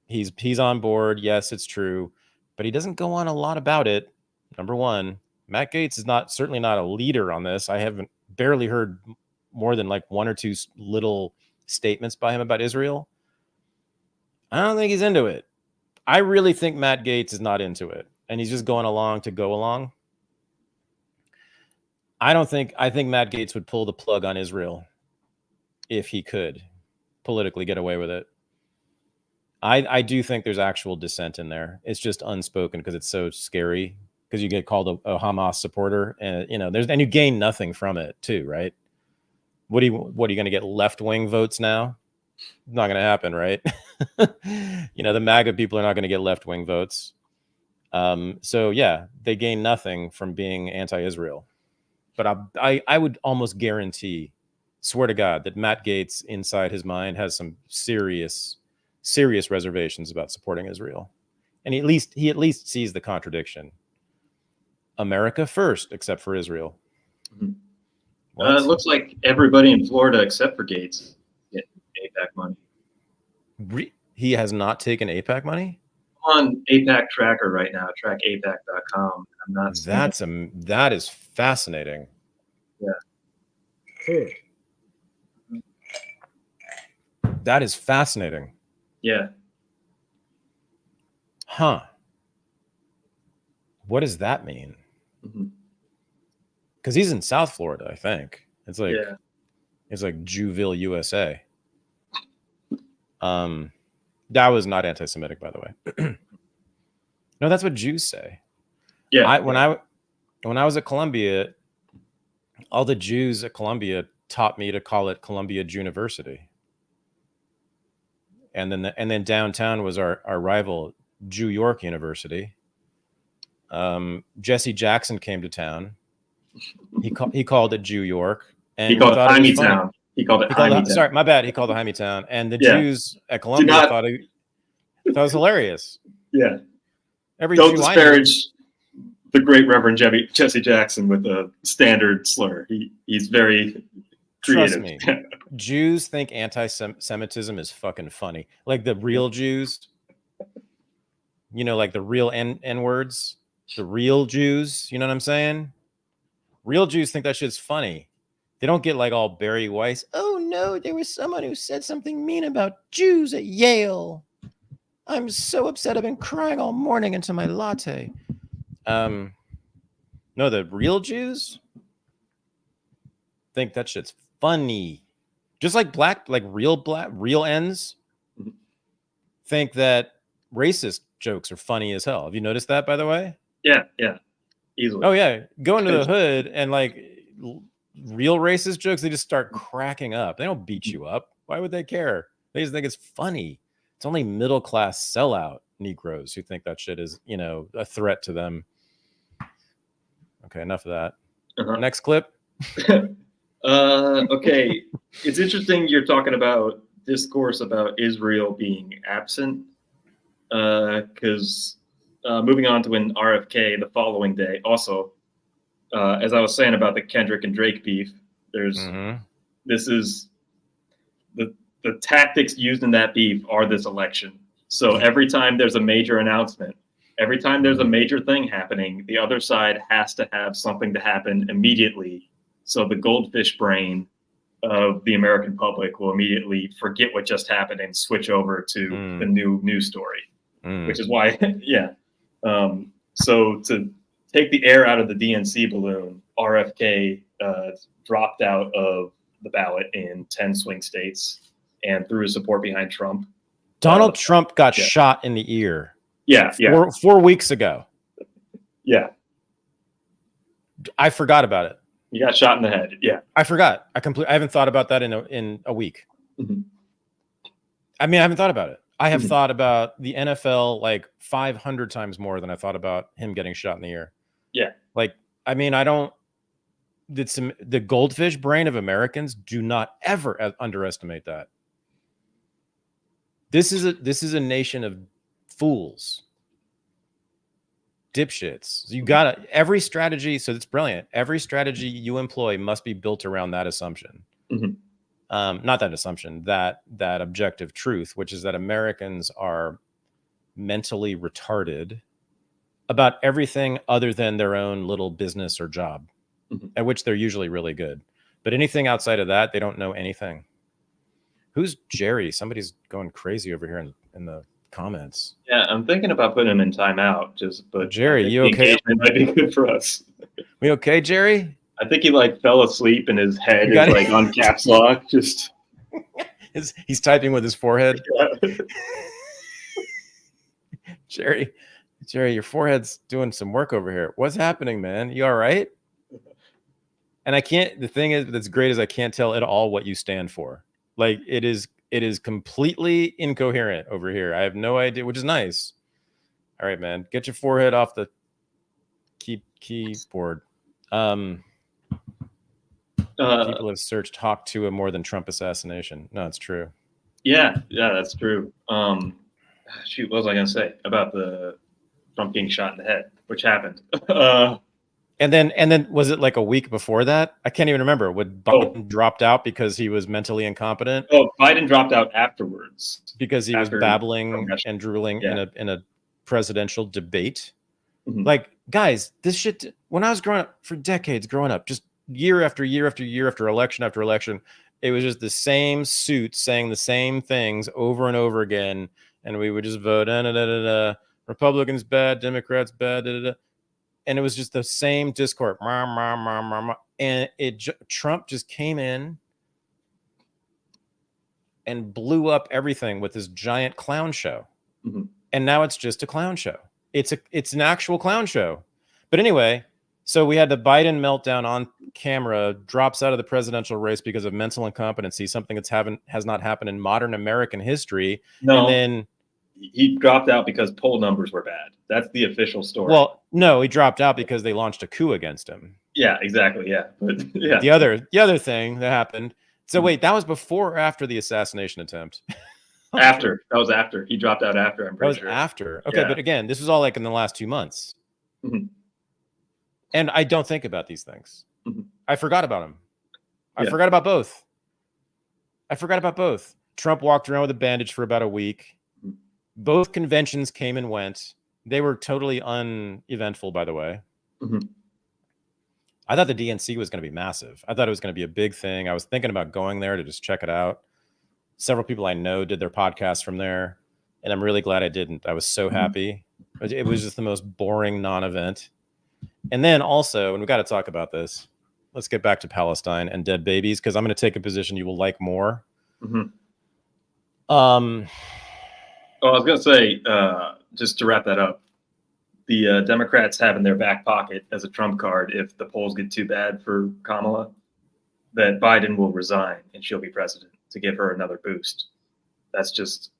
He's on board. Yes, it's true, but he doesn't go on a lot about it. Number one, Matt Gaetz is certainly not a leader on this. I haven't barely heard more than like one or two little statements by him about Israel. I don't think he's into it. I really think Matt Gaetz is not into it, and he's just going along to go along. I think Matt Gaetz would pull the plug on Israel if he could politically get away with it. I do think there's actual dissent in there. It's just unspoken because it's so scary, because you get called a Hamas supporter, and and you gain nothing from it too, right? What are you going to get left-wing votes now? Not going to happen, right? The MAGA people are not going to get left-wing votes. So yeah, they gain nothing from being anti-Israel. But I would almost guarantee, swear to God, that Matt Gaetz inside his mind has some serious reservations about supporting Israel. And he at least sees the contradiction. America first, except for Israel. It looks like everybody in Florida except for Gaetz get AIPAC money. He has not taken AIPAC money? I'm on AIPAC Tracker right now, trackapac.com. I'm not. That is fascinating. Yeah. That is fascinating. Yeah. Huh. What does that mean? Because he's in South Florida, I think. It's like Jewville, USA. That was not anti-Semitic, by the way. No, that's what Jews say. Yeah. When I was at Columbia, all the Jews at Columbia taught me to call it Columbia University. And then downtown was our rival, Jew York University. Jesse Jackson came to town. He called it Jew York, and he called it Jaime Town. He called it Jaime Town. Sorry, my bad. He called it Jaime Town, and the Jews at Columbia thought it was hilarious. Yeah. Don't disparage the great Reverend Jesse Jackson with a standard slur. He's very creative. Trust me, Jews think anti-Semitism is fucking funny. Like the real Jews, like the real N words, the real Jews. You know what I'm saying? Real Jews think that shit's funny. They don't get like all Barry Weiss. Oh no, there was someone who said something mean about Jews at Yale. I'm so upset. I've been crying all morning into my latte. No, the real Jews think that shit's funny. Just like real ends think that racist jokes are funny as hell. Have you noticed that, by the way? Yeah, easily. Oh yeah, go into the hood and like real racist jokes, they just start cracking up. They don't beat you up. Why would they care? They just think it's funny. It's only middle class sellout Negroes who think that shit is, a threat to them. Okay, enough of that. Next clip. Okay, it's interesting you're talking about discourse about Israel being absent, because moving on to when RFK the following day, also, as I was saying about the Kendrick and Drake beef, this is the tactics used in that beef are this election. So every time there's a major announcement, every time there's a major thing happening, the other side has to have something to happen immediately. So the goldfish brain of the American public will immediately forget what just happened and switch over to the new news story, which is why, so to take the air out of the DNC balloon, RFK dropped out of the ballot in 10 swing states and threw his support behind Trump. Donald Trump got shot in the ear. Yeah. 4 weeks ago. Yeah. I forgot about it. He got shot in the head. Yeah. I forgot. I haven't thought about that in a week. I mean, I haven't thought about it. I have thought about the NFL like 500 times more than I thought about him getting shot in the ear. Yeah. Like, I mean, the goldfish brain of Americans, do not ever underestimate that. This is a nation of fools, dipshits. You gotta, every strategy. So it's brilliant. Every strategy you employ must be built around that assumption. Not that assumption, that objective truth, which is that Americans are mentally retarded about everything other than their own little business or job, at which they're usually really good. But anything outside of that, they don't know anything. Who's Jerry? Somebody's going crazy over here in the comments. Yeah, I'm thinking about putting him in timeout. But Jerry, you okay? Might be good for us. We okay, Jerry? I think he like fell asleep and his head is like on caps lock. Just he's typing with his forehead. Yeah. Jerry, your forehead's doing some work over here. What's happening, man? You all right? And I can't. The thing that's great is I can't tell at all what you stand for. Like it is completely incoherent over here. I have no idea, which is nice. All right, man, get your forehead off the keyboard. People have searched Hawk 2 more than Trump assassination. No, it's true. Yeah, that's true. Shoot, what was I gonna say about the Trump getting shot in the head, which happened? And then was it like a week before that? I can't even remember. Would Biden dropped out because he was mentally incompetent? Oh, Biden dropped out afterwards because he was babbling and drooling in a presidential debate. Like, guys, this shit. When I was growing up, for decades growing up, just year after year after year after election after election, it was just the same suit saying the same things over and over again. And we would just vote, Republicans bad, Democrats bad, and it was just the same discourse. And Trump just came in and blew up everything with this giant clown show. Mm-hmm. And now it's just a clown show. It's an actual clown show. But anyway, so we had the Biden meltdown on camera, drops out of the presidential race because of mental incompetency, something has not happened in modern American history. No, and then he dropped out because poll numbers were bad. That's the official story. Well, no, he dropped out because they launched a coup against him. Yeah, exactly. Yeah, but yeah. The other thing that happened. So wait, that was before or after the assassination attempt? After. That was after. He dropped out after, I'm pretty sure. After. Okay, yeah. But again, this was all like in the last 2 months. Mm-hmm. And I don't think about these things. Mm-hmm. I forgot about them. I forgot about both. Trump walked around with a bandage for about a week. Mm-hmm. Both conventions came and went. They were totally uneventful, by the way. Mm-hmm. I thought the DNC was going to be massive. I thought it was going to be a big thing. I was thinking about going there to just check it out. Several people I know did their podcasts from there, and I'm really glad I didn't. I was so happy. It was just the most boring non-event. And then also, and we got to talk about this, let's get back to Palestine and dead babies, because I'm going to take a position you will like more. Mm-hmm. I was going to say, just to wrap that up, the Democrats have in their back pocket as a trump card, if the polls get too bad for Kamala, that Biden will resign and she'll be president to give her another boost. That's just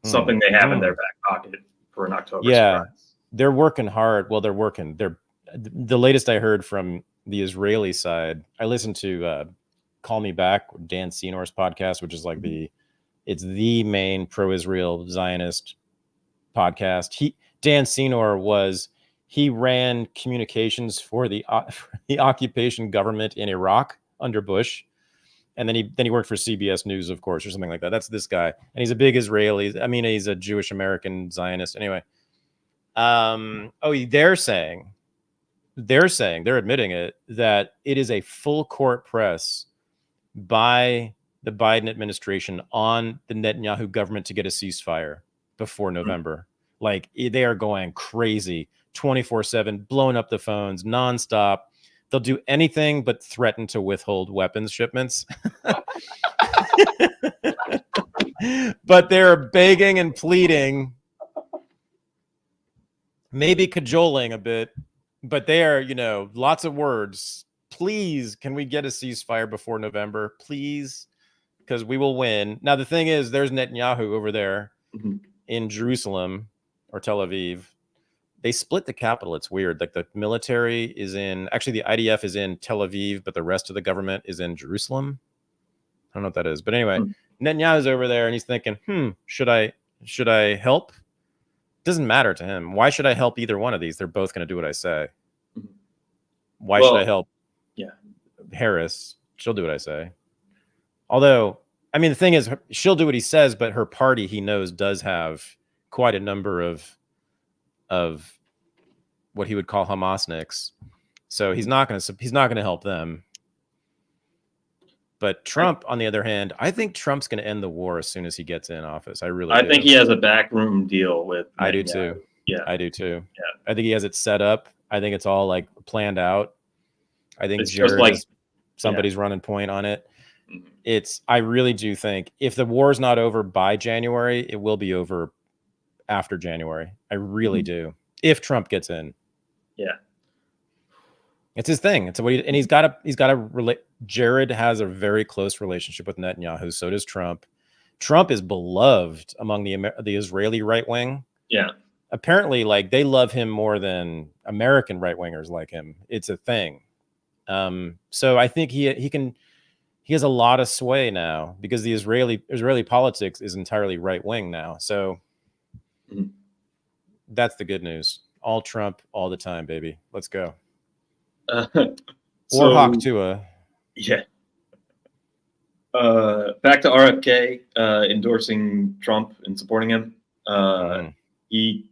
something they have in their back pocket for an October surprise. They're working hard. Well, the latest I heard from the Israeli side, I listened to Call Me Back, Dan Senor's podcast, which is like it's the main pro-Israel Zionist podcast. Dan Senor he ran communications for the occupation government in Iraq under Bush. And then he worked for CBS News, of course, or something like that. That's this guy. And he's a big Israeli. I mean, he's a Jewish American Zionist. Anyway. They're admitting it, that it is a full court press by the Biden administration on the Netanyahu government to get a ceasefire before November. Like, they are going crazy 24/7, blowing up the phones nonstop. They'll do anything but threaten to withhold weapons shipments. But they're begging and pleading, maybe cajoling a bit, but they are, lots of words. Please, can we get a ceasefire before November? Please, because we will win. Now, the thing is, there's Netanyahu over there in Jerusalem or Tel Aviv. They split the capital. It's weird. Like, the military is actually the IDF is in Tel Aviv, but the rest of the government is in Jerusalem. I don't know what that is. But anyway, Netanyahu's over there and he's thinking, should I help? Doesn't matter to him. Why should I help either one of these? They're both going to do what I say. Why should I help Harris? She'll do what I say. Although, I mean, the thing is, she'll do what he says, but her party, he knows, does have quite a number of what he would call Hamasniks. So he's not going to help them. But Trump, on the other hand, I think Trump's going to end the war as soon as he gets in office. I think he has a backroom deal with Netanyahu. I do too. Yeah, I do too. Yeah. I think he has it set up. I think it's all like planned out. I think somebody's running point on it. I really do think if the war's not over by January, it will be over after January. I really do. If Trump gets in. Yeah. It's his thing. It's what he's got a Jared has a very close relationship with Netanyahu. So does Trump. Trump is beloved among the Israeli right wing. Yeah. Apparently, like, they love him more than American right wingers like him. It's a thing. So I think he has a lot of sway now because the Israeli politics is entirely right wing now. So that's the good news. All Trump all the time, baby. Let's go. Or Hawk Tua. Yeah. Back to RFK endorsing Trump and supporting him. He,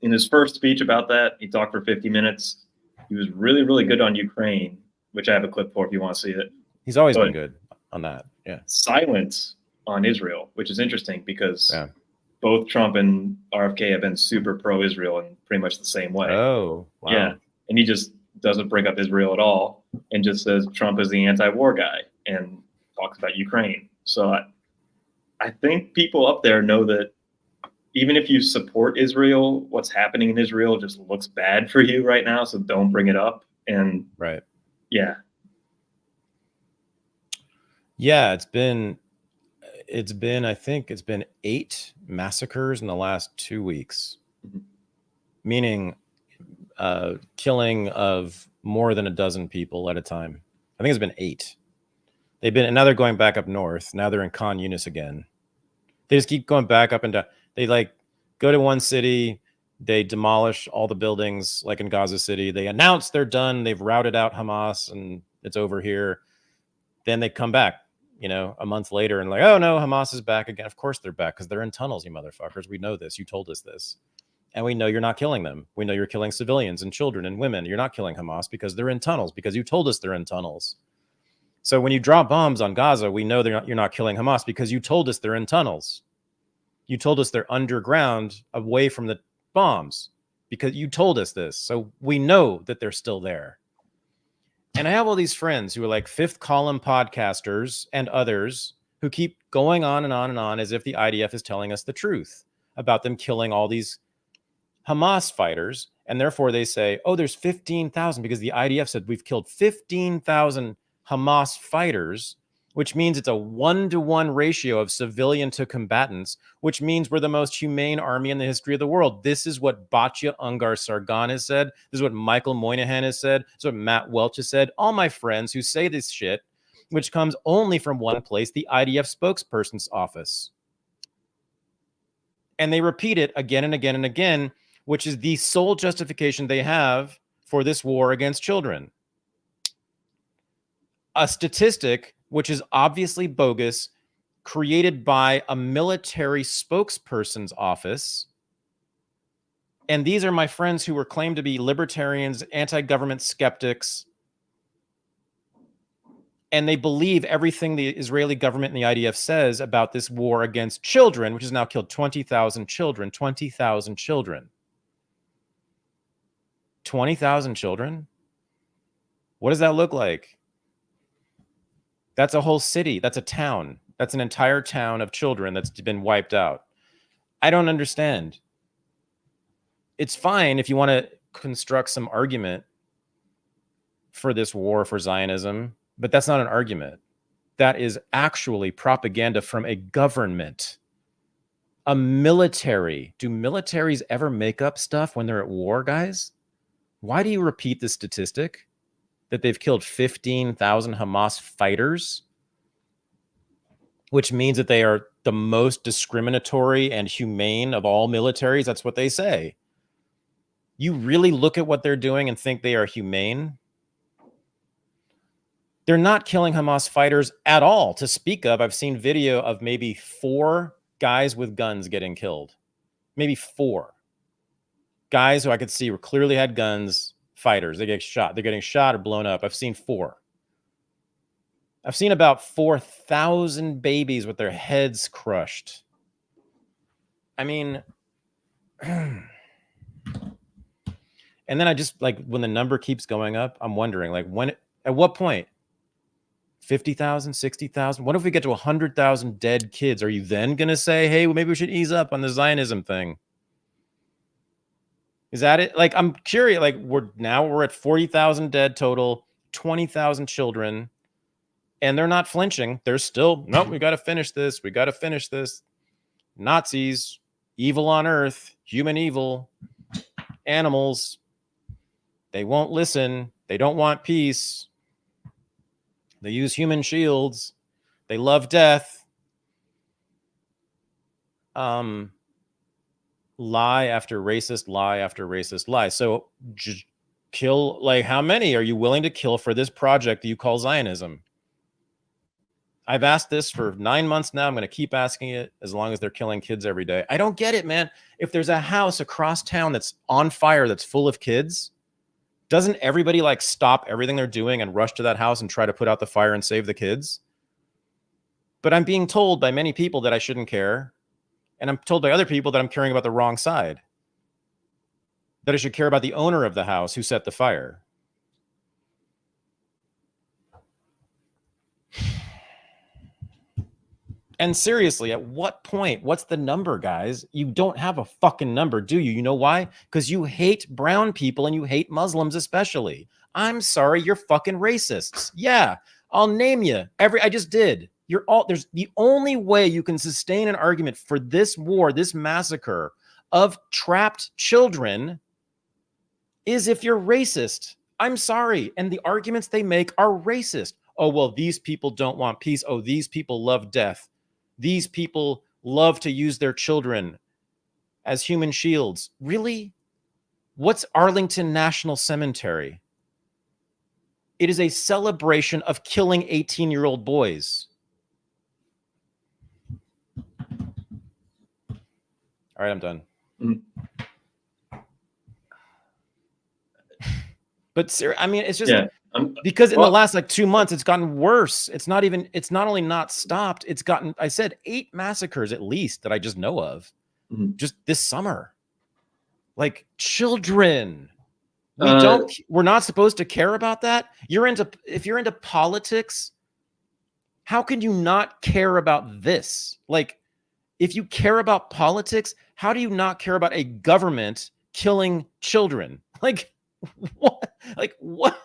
in his first speech about that, he talked for 50 minutes. He was really, really good on Ukraine. which I have a clip for if you want to see it. He's always been good on that. Yeah. Silence on Israel, which is interesting because both Trump and RFK have been super pro-Israel in pretty much the same way. Oh, wow. Yeah. And he just doesn't bring up Israel at all and just says Trump is the anti-war guy and talks about Ukraine. So I think people up there know that even if you support Israel, what's happening in Israel just looks bad for you right now. So don't bring it up. And yeah. Yeah, it's been, I think it's been 8 massacres in the last 2 weeks, meaning killing of more than a dozen people at a time. I think it's been 8. And now they're going back up north. Now they're in Khan Yunis again. They just keep going back up and down. They like go to one city, they demolish all the buildings, like in Gaza City. They announce they're done. They've routed out Hamas and it's over here. Then they come back, a month later and like, oh no, Hamas is back again. Of course they're back because they're in tunnels, you motherfuckers. We know this. You told us this. And we know you're not killing them. We know you're killing civilians and children and women. You're not killing Hamas because they're in tunnels, because you told us they're in tunnels. So when you drop bombs on Gaza, we know you're not killing Hamas because you told us they're in tunnels. You told us they're underground away from the bombs because you told us this. So we know that they're still there. And I have all these friends who are like fifth column podcasters and others who keep going on and on and on as if the IDF is telling us the truth about them killing all these Hamas fighters. And therefore they say, oh, there's 15,000 because the IDF said we've killed 15,000 Hamas fighters, which means it's a 1-to-1 ratio of civilian to combatants, which means we're the most humane army in the history of the world. This is what Batya Ungar-Sargon has said. This is what Michael Moynihan has said. This is what Matt Welch has said. All my friends who say this shit, which comes only from one place, the IDF spokesperson's office. And they repeat it again and again and again, which is the sole justification they have for this war against children. A statistic which is obviously bogus, created by a military spokesperson's office. And these are my friends who were claimed to be libertarians, anti-government skeptics. And they believe everything the Israeli government and the IDF says about this war against children, which has now killed 20,000 children. 20,000 children. 20,000 children? What does that look like? That's a whole city. That's a town. That's an entire town of children that's been wiped out. I don't understand. It's fine if you want to construct some argument for this war for Zionism, but that's not an argument. That is actually propaganda from a government, a military. Do militaries ever make up stuff when they're at war, guys? Why do you repeat this statistic? That they've killed 15,000 Hamas fighters, which means that they are the most discriminatory and humane of all militaries. That's what they say. You really look at what they're doing and think they are humane? They're not killing Hamas fighters at all. To speak of, I've seen video of maybe 4 guys with guns getting killed. Maybe 4 guys who I could see clearly had guns. Fighters, they get shot. They're getting shot or blown up. I've seen 4. I've seen about 4,000 babies with their heads crushed. I mean, and then I just like when the number keeps going up, I'm wondering like at what point? 50,000, 60,000? What if we get to 100,000 dead kids? Are you then going to say, hey, well, maybe we should ease up on the Zionism thing? Is that it? Like, I'm curious, like we're at 40,000 dead total, 20,000 children, and they're not flinching. They're still, nope, we got to finish this. We got to finish this. Nazis, evil on earth, human evil, animals. They won't listen. They don't want peace. They use human shields. They love death. Lie after racist lie after racist lie. So kill, like, how many are you willing to kill for this project that you call Zionism? I've asked this for 9 months now. I'm going to keep asking it as long as they're killing kids every day. I don't get it, man. If there's a house across town that's on fire, that's full of kids, Doesn't everybody like stop everything they're doing and rush to that house and try to put out the fire and save the kids? But I'm being told by many people that I shouldn't care. And I'm told by other people that I'm caring about the wrong side. That I should care about the owner of the house who set the fire. And seriously, at what point? What's the number, guys? You don't have a fucking number, do you? You know why? Because you hate brown people and you hate Muslims especially. I'm sorry, you're fucking racists. Yeah, I'll name you. I just did. You're all, there's the only way you can sustain an argument for this war, this massacre of trapped children is if you're racist. I'm sorry. And the arguments they make are racist. Oh, well, these people don't want peace. Oh, these people love death. These people love to use their children as human shields. Really? What's Arlington National Cemetery? It is a celebration of killing 18-year-old boys. All right, I'm done. But I mean, it's just because in the last like 2 months, it's gotten worse. It's not only not stopped, it's gotten, I said 8 massacres at least that I just know of just this summer. Like children. We're not supposed to care about that. If you're into politics, how can you not care about this? Like, if you care about politics, how do you not care about a government killing children? Like, what? Like, what?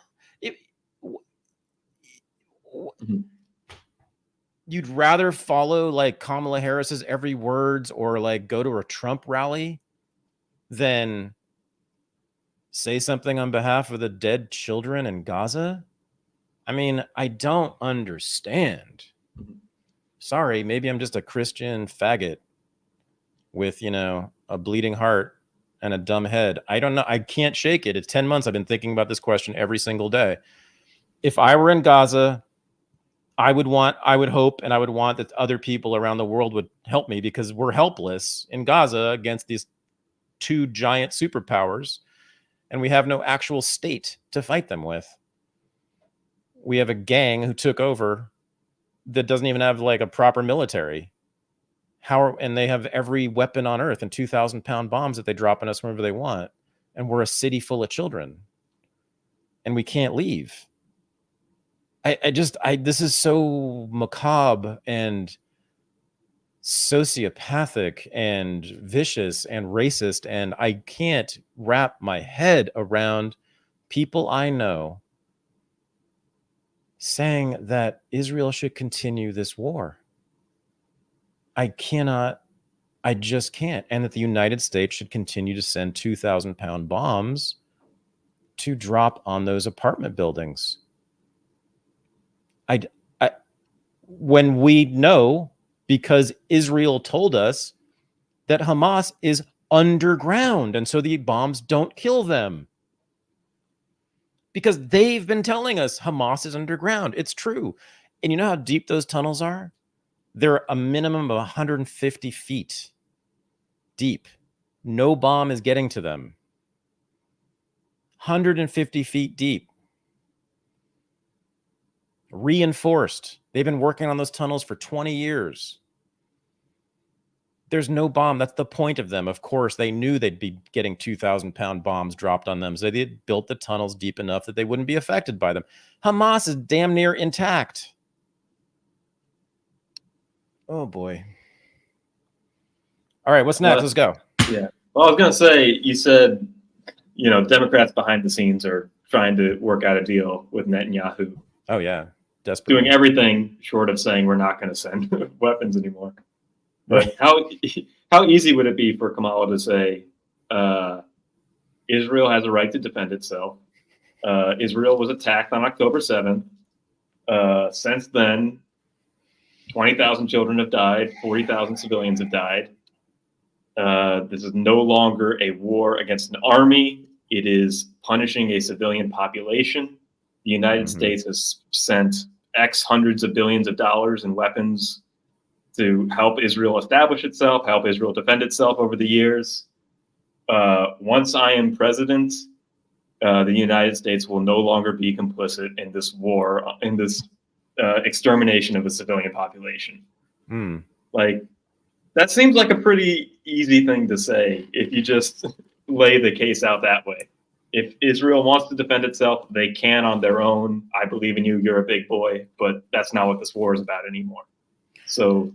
You'd rather follow like Kamala Harris's every words or like go to a Trump rally than say something on behalf of the dead children in Gaza? I mean, I don't understand. Sorry, maybe I'm just a Christian faggot with, you know, a bleeding heart and a dumb head. I don't know. I can't shake it. It's 10 months. I've been thinking about this question every single day. If I were in Gaza, I would hope, and I would want that other people around the world would help me, because we're helpless in Gaza against these 2 giant superpowers, and we have no actual state to fight them with. We have a gang who took over that doesn't even have like a proper military. And they have every weapon on earth and 2,000-pound bombs that they drop on us whenever they want. And we're a city full of children. And we can't leave. This is so macabre and sociopathic and vicious and racist. And I can't wrap my head around people I know saying that Israel should continue this war. I just can't. And that the United States should continue to send 2,000-pound bombs to drop on those apartment buildings. When we know, because Israel told us, that Hamas is underground, and so the bombs don't kill them. Because they've been telling us Hamas is underground. It's true. And you know how deep those tunnels are? They're a minimum of 150 feet deep. No bomb is getting to them. 150 feet deep. Reinforced. They've been working on those tunnels for 20 years. There's no bomb. That's the point of them. Of course, they knew they'd be getting 2,000-pound bombs dropped on them. So they had built the tunnels deep enough that they wouldn't be affected by them. Hamas is damn near intact. Oh, boy. All right, what's next? Let's go. Yeah. Well, I was going to say, you said, you know, Democrats behind the scenes are trying to work out a deal with Netanyahu. Oh, yeah. Desperately. Doing everything short of saying we're not going to send weapons anymore. But how easy would it be for Kamala to say, Israel has a right to defend itself. Israel was attacked on October 7th. Since then, 20,000 children have died. 40,000 civilians have died. This is no longer a war against an army. It is punishing a civilian population. The United States has sent X hundreds of billions of dollars in weapons to help Israel establish itself, help Israel defend itself over the years. Once I am president, the United States will no longer be complicit in this war, in this extermination of the civilian population. Like, that seems like a pretty easy thing to say if you just lay the case out that way. If Israel wants to defend itself, they can on their own. I believe in you, you're a big boy, but that's not what this war is about anymore. So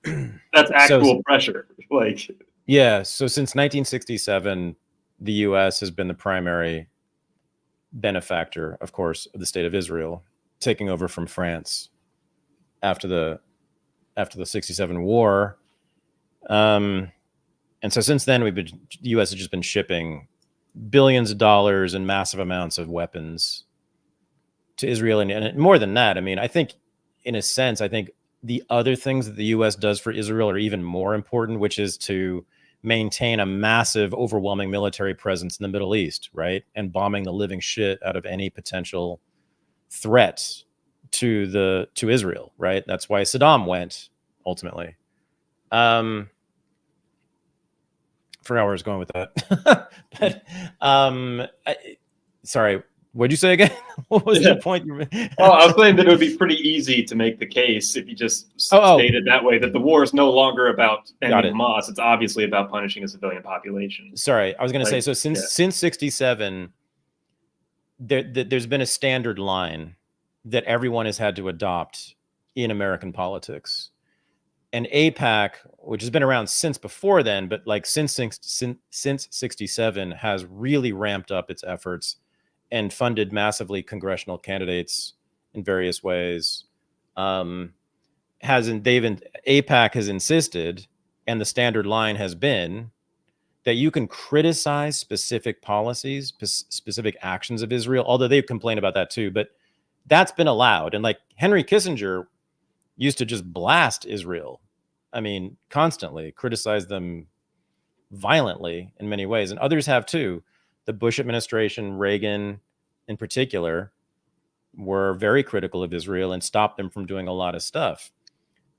that's actual pressure. Like, yeah. So since 1967, the U.S. has been the primary benefactor, of course, of the state of Israel, taking over from France after the 67 war. And so since then, the U.S. has just been shipping billions of dollars and massive amounts of weapons to Israel. And more than that, I mean, I think in a sense, I think the other things that the U.S. does for Israel are even more important, which is to maintain a massive, overwhelming military presence in the Middle East, right? And bombing the living shit out of any potential threat to Israel, right? That's why Saddam went ultimately. Forgot where I was going with that. But, sorry, what'd you say again? What was the point? Oh, I was saying that it would be pretty easy to make the case if you just stated that way, that the war is no longer about ending Hamas. It's obviously about punishing a civilian population. Sorry, I was going to say, so since 67, there's been a standard line that everyone has had to adopt in American politics. And AIPAC, which has been around since before then, but like since 67, has really ramped up its efforts and funded massively congressional candidates in various ways. AIPAC has insisted, and the standard line has been, that you can criticize specific policies, specific actions of Israel, although they've complained about that too, but that's been allowed. And like Henry Kissinger used to just blast Israel. I mean, constantly criticize them violently in many ways. And others have too. The Bush administration, Reagan in particular, were very critical of Israel and stopped them from doing a lot of stuff.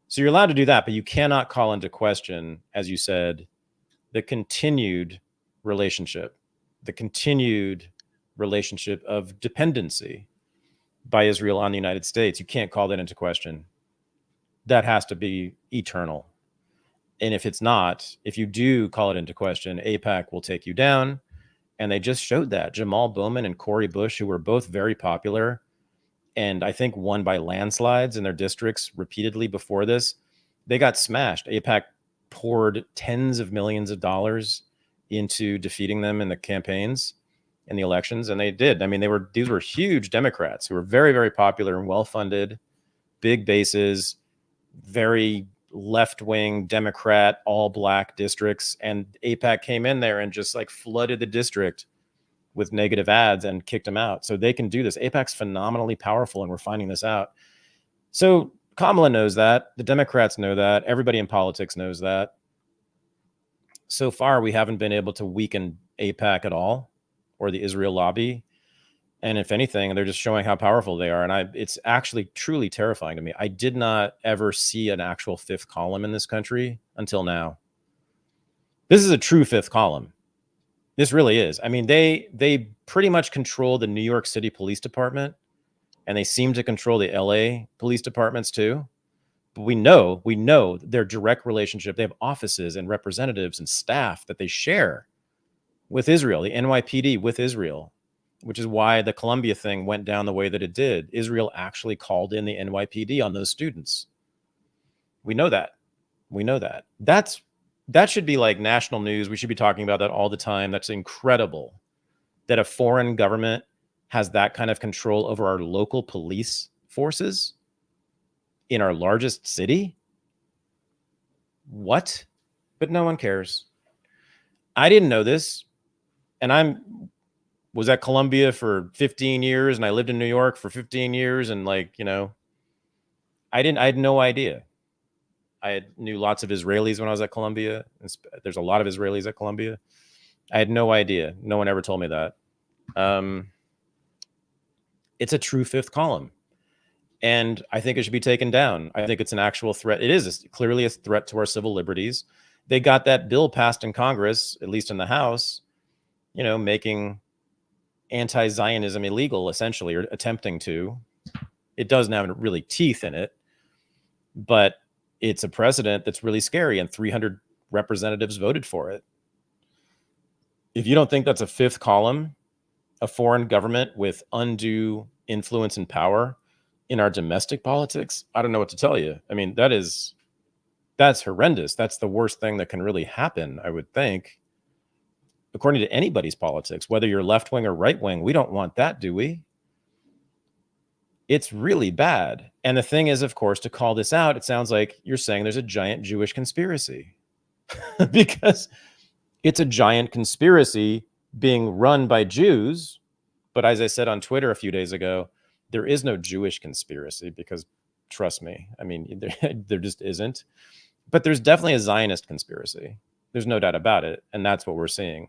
So you're allowed to do that, but you cannot call into question, as you said, the continued relationship of dependency by Israel on the United States. You can't call that into question. That has to be eternal. And if it's not, if you do call it into question, AIPAC will take you down. And they just showed that. Jamal Bowman and Cori Bush, who were both very popular and I think won by landslides in their districts repeatedly before this, they got smashed. AIPAC poured tens of millions of dollars into defeating them in the campaigns, in the elections, and they did. I mean, these were huge Democrats who were very, very popular and well-funded, big bases, very left-wing Democrat, all-black districts, and AIPAC came in there and just like flooded the district with negative ads and kicked them out. So they can do this. AIPAC's phenomenally powerful, and we're finding this out. So Kamala knows that. The Democrats know that. Everybody in politics knows that. So far, we haven't been able to weaken AIPAC at all, or the Israel lobby. And if anything, they're just showing how powerful they are. And it's actually truly terrifying to me. I did not ever see an actual fifth column in this country until now. This is a true fifth column. This really is. I mean, they pretty much control the New York City Police Department, and they seem to control the LA police departments too. But we know their direct relationship. They have offices and representatives and staff that they share with Israel, the NYPD with Israel, which is why the Columbia thing went down the way that it did. Israel actually called in the NYPD on those students. We know that. That should be like national news. We should be talking about that all the time. That's incredible that a foreign government has that kind of control over our local police forces in our largest city. What? But no one cares. I didn't know this. And was at Columbia for 15 years, and I lived in New York for 15 years. And I had no idea. I knew lots of Israelis when I was at Columbia. There's a lot of Israelis at Columbia. I had no idea. No one ever told me that. It's a true fifth column. And I think it should be taken down. I think it's an actual threat. It is clearly a threat to our civil liberties. They got that bill passed in Congress, at least in the House, making anti-Zionism illegal, essentially, or attempting to. It doesn't have really teeth in it, but it's a precedent that's really scary, and 300 representatives voted for it. If you don't think that's a fifth column, a foreign government with undue influence and power in our domestic politics, I don't know what to tell you. I mean, that's horrendous. That's the worst thing that can really happen, I would think, according to anybody's politics, whether you're left wing or right wing. We don't want that, do we? It's really bad. And the thing is, of course, to call this out, it sounds like you're saying there's a giant Jewish conspiracy because it's a giant conspiracy being run by Jews. But as I said on Twitter a few days ago, there is no Jewish conspiracy because, trust me, I mean, there just isn't. But there's definitely a Zionist conspiracy. There's no doubt about it. And that's what we're seeing.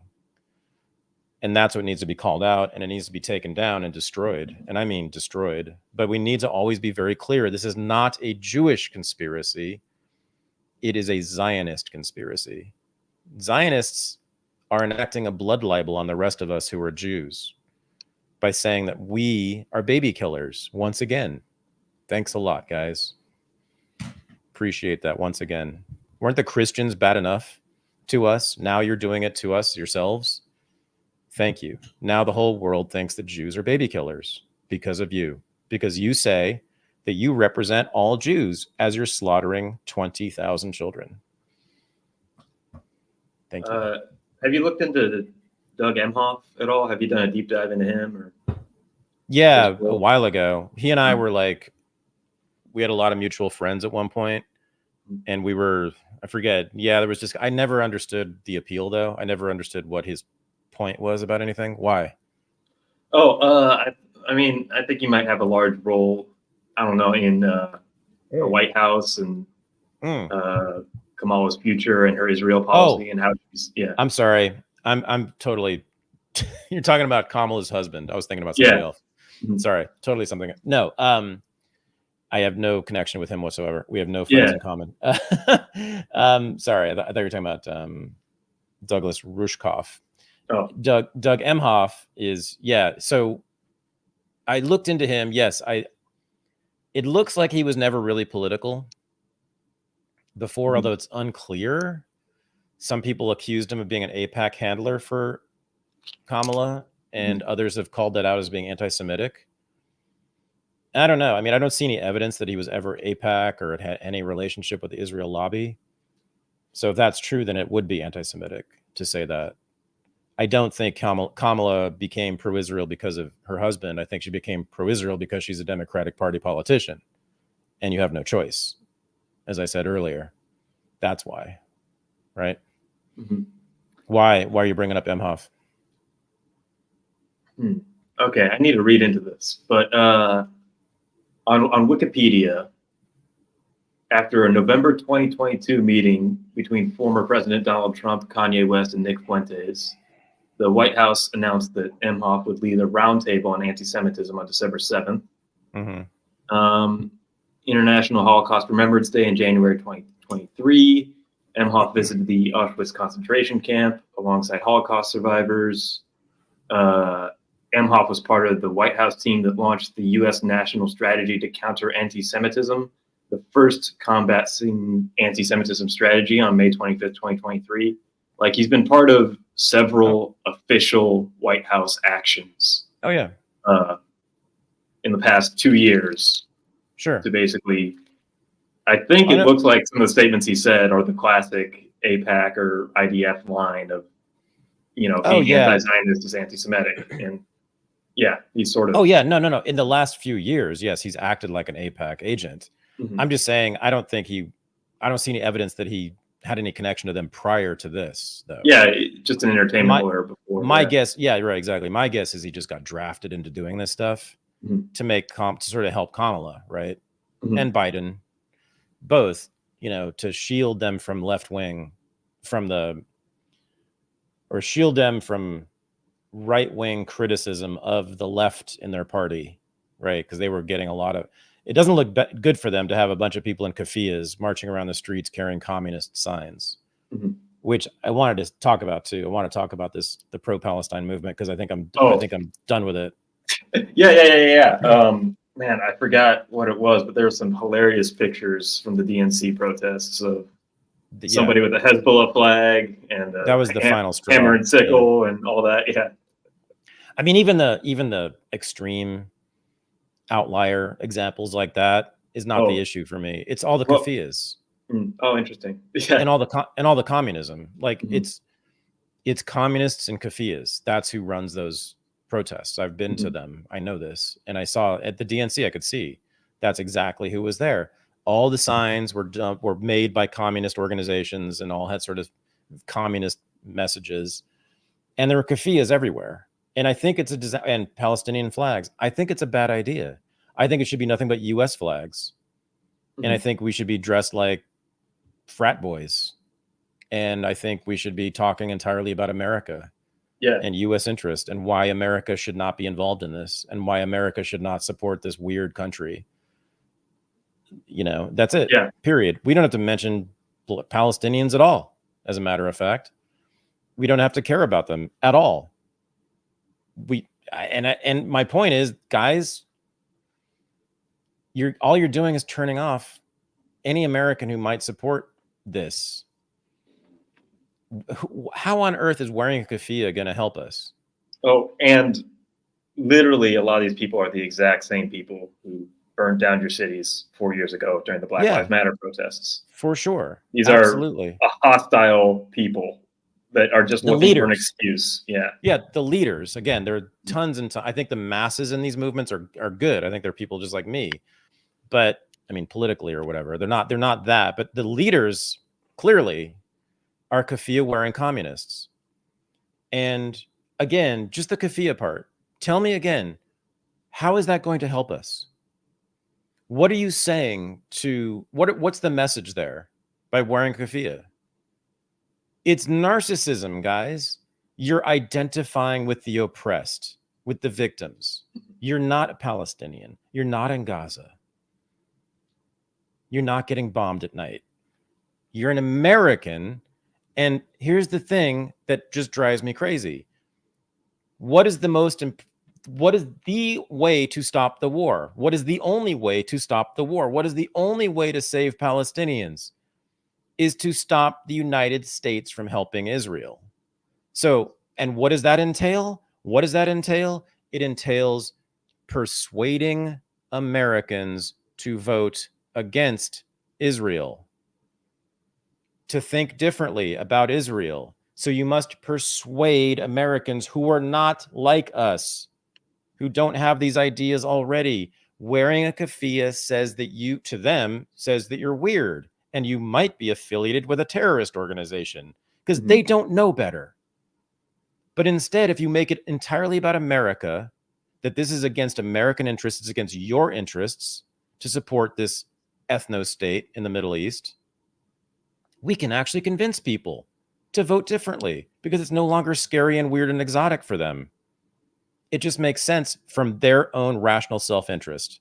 And that's what needs to be called out, and it needs to be taken down and destroyed. And I mean destroyed. But we need to always be very clear. This is not a Jewish conspiracy. It is a Zionist conspiracy. Zionists are enacting a blood libel on the rest of us who are Jews by saying that we are baby killers once again. Thanks a lot, guys. Appreciate that once again. Weren't the Christians bad enough to us? Now you're doing it to us yourselves. Thank you. Now the whole world thinks that Jews are baby killers because of you, because you say that you represent all Jews as you're slaughtering 20,000 children. Thank you. Have you looked into Doug Emhoff at all? Have you done a deep dive into him? Or? Yeah, a while ago. He and I were like, we had a lot of mutual friends at one point, and we were, I forget. Yeah, there was just, I never understood the appeal though. I never understood what his point was about anything. Why? I mean, I think he might have a large role, I don't know, in the White House and Kamala's future and her Israel policy and how she's, I'm sorry. I'm totally, you're talking about Kamala's husband. I was thinking about somebody else. Mm-hmm. Sorry. Totally something. No, I have no connection with him whatsoever. We have no friends in common. Sorry. I thought you were talking about Douglas Rushkoff. Oh. Doug Emhoff is, so I looked into him. Yes, it looks like he was never really political before, although it's unclear. Some people accused him of being an AIPAC handler for Kamala, and others have called that out as being anti-Semitic. I don't know. I mean, I don't see any evidence that he was ever AIPAC or had any relationship with the Israel lobby. So if that's true, then it would be anti-Semitic to say that. I don't think Kamala became pro-Israel because of her husband. I think she became pro-Israel because she's a Democratic Party politician, and you have no choice. As I said earlier, that's why, right? Mm-hmm. Why are you bringing up Emhoff? Okay, I need to read into this, but on Wikipedia, after a November 2022 meeting between former President Donald Trump, Kanye West, and Nick Fuentes, the White House announced that Emhoff would lead a roundtable on anti-Semitism on December 7th. Mm-hmm. International Holocaust Remembrance Day in January 2023. Emhoff visited the Auschwitz concentration camp alongside Holocaust survivors. Emhoff was part of the White House team that launched the U.S. National Strategy to Counter Anti-Semitism, the first combating anti-Semitism strategy on May 25th, 2023. Like, he's been part of several official White House actions. Oh, yeah. In the past 2 years. Sure. To basically, I think it looks like some of the statements he said are the classic AIPAC or IDF line of, being anti-Zionist is anti-Semitic. And he's sort of. Oh, yeah. No. In the last few years, yes, he's acted like an AIPAC agent. Mm-hmm. I'm just saying, I don't see any evidence that he had any connection to them prior to this, though. Yeah, just an entertainment lawyer before. My guess, right, exactly. My guess is he just got drafted into doing this stuff to sort of help Kamala, right, and Biden, both, to shield them from left wing, or shield them from right wing criticism of the left in their party, right? Because they were getting a lot of. It doesn't look good for them to have a bunch of people in keffiyehs marching around the streets carrying communist signs, which I wanted to talk about too. I want to talk about the pro-Palestine movement because I think I'm done with it. Yeah. Man, I forgot what it was, but there were some hilarious pictures from the DNC protests of somebody with a Hezbollah flag and that was the final straw. Hammer and sickle and all that. Yeah. I mean, even the extreme outlier examples like that is not the issue for me. It's all the kafiyas. Oh, interesting. Yeah. And all the communism. Like it's communists and kafiyas. That's who runs those protests. I've been to them. I know this. And I saw at the DNC, I could see that's exactly who was there. All the signs were made by communist organizations and all had sort of communist messages. And there were kafiyas everywhere. And I think it's and Palestinian flags. I think it's a bad idea. I think it should be nothing but US flags. And I think we should be dressed like frat boys. And I think we should be talking entirely about America and US interest and why America should not be involved in this and why America should not support this weird country. That's it. Yeah. Period. We don't have to mention Palestinians at all. As a matter of fact, we don't have to care about them at all. And my point is, guys, all you're doing is turning off any American who might support this. How on earth is wearing a keffiyeh going to help us? Oh, and literally a lot of these people are the exact same people who burned down your cities 4 years ago during the Black Lives Matter protests. For sure. These are a hostile people that are just looking for an excuse. Yeah, the leaders. Again, there are tons and tons. I think the masses in these movements are good. I think they're people just like me. But I mean, politically or whatever, they're not that. But the leaders clearly are keffiyeh wearing communists. And again, just the keffiyeh part. Tell me again, how is that going to help us? What are you saying to what's the message there by wearing keffiyeh? It's narcissism, guys. You're identifying with the oppressed, with the victims. You're not a Palestinian. You're not in Gaza. You're not getting bombed at night. You're an American. And here's the thing that just drives me crazy. What is the way to stop the war? What is the only way to stop the war? What is the only way to save Palestinians? Is to stop the United States from helping Israel. So, and what does that entail? What does that entail? It entails persuading Americans to vote against Israel, to think differently about Israel. So you must persuade Americans who are not like us, who don't have these ideas already. Wearing a keffiyeh says that you're weird and you might be affiliated with a terrorist organization because they don't know better. But instead, if you make it entirely about America, that this is against American interests, it's against your interests to support this ethno-state in the Middle East, we can actually convince people to vote differently because it's no longer scary and weird and exotic for them. It just makes sense from their own rational self-interest.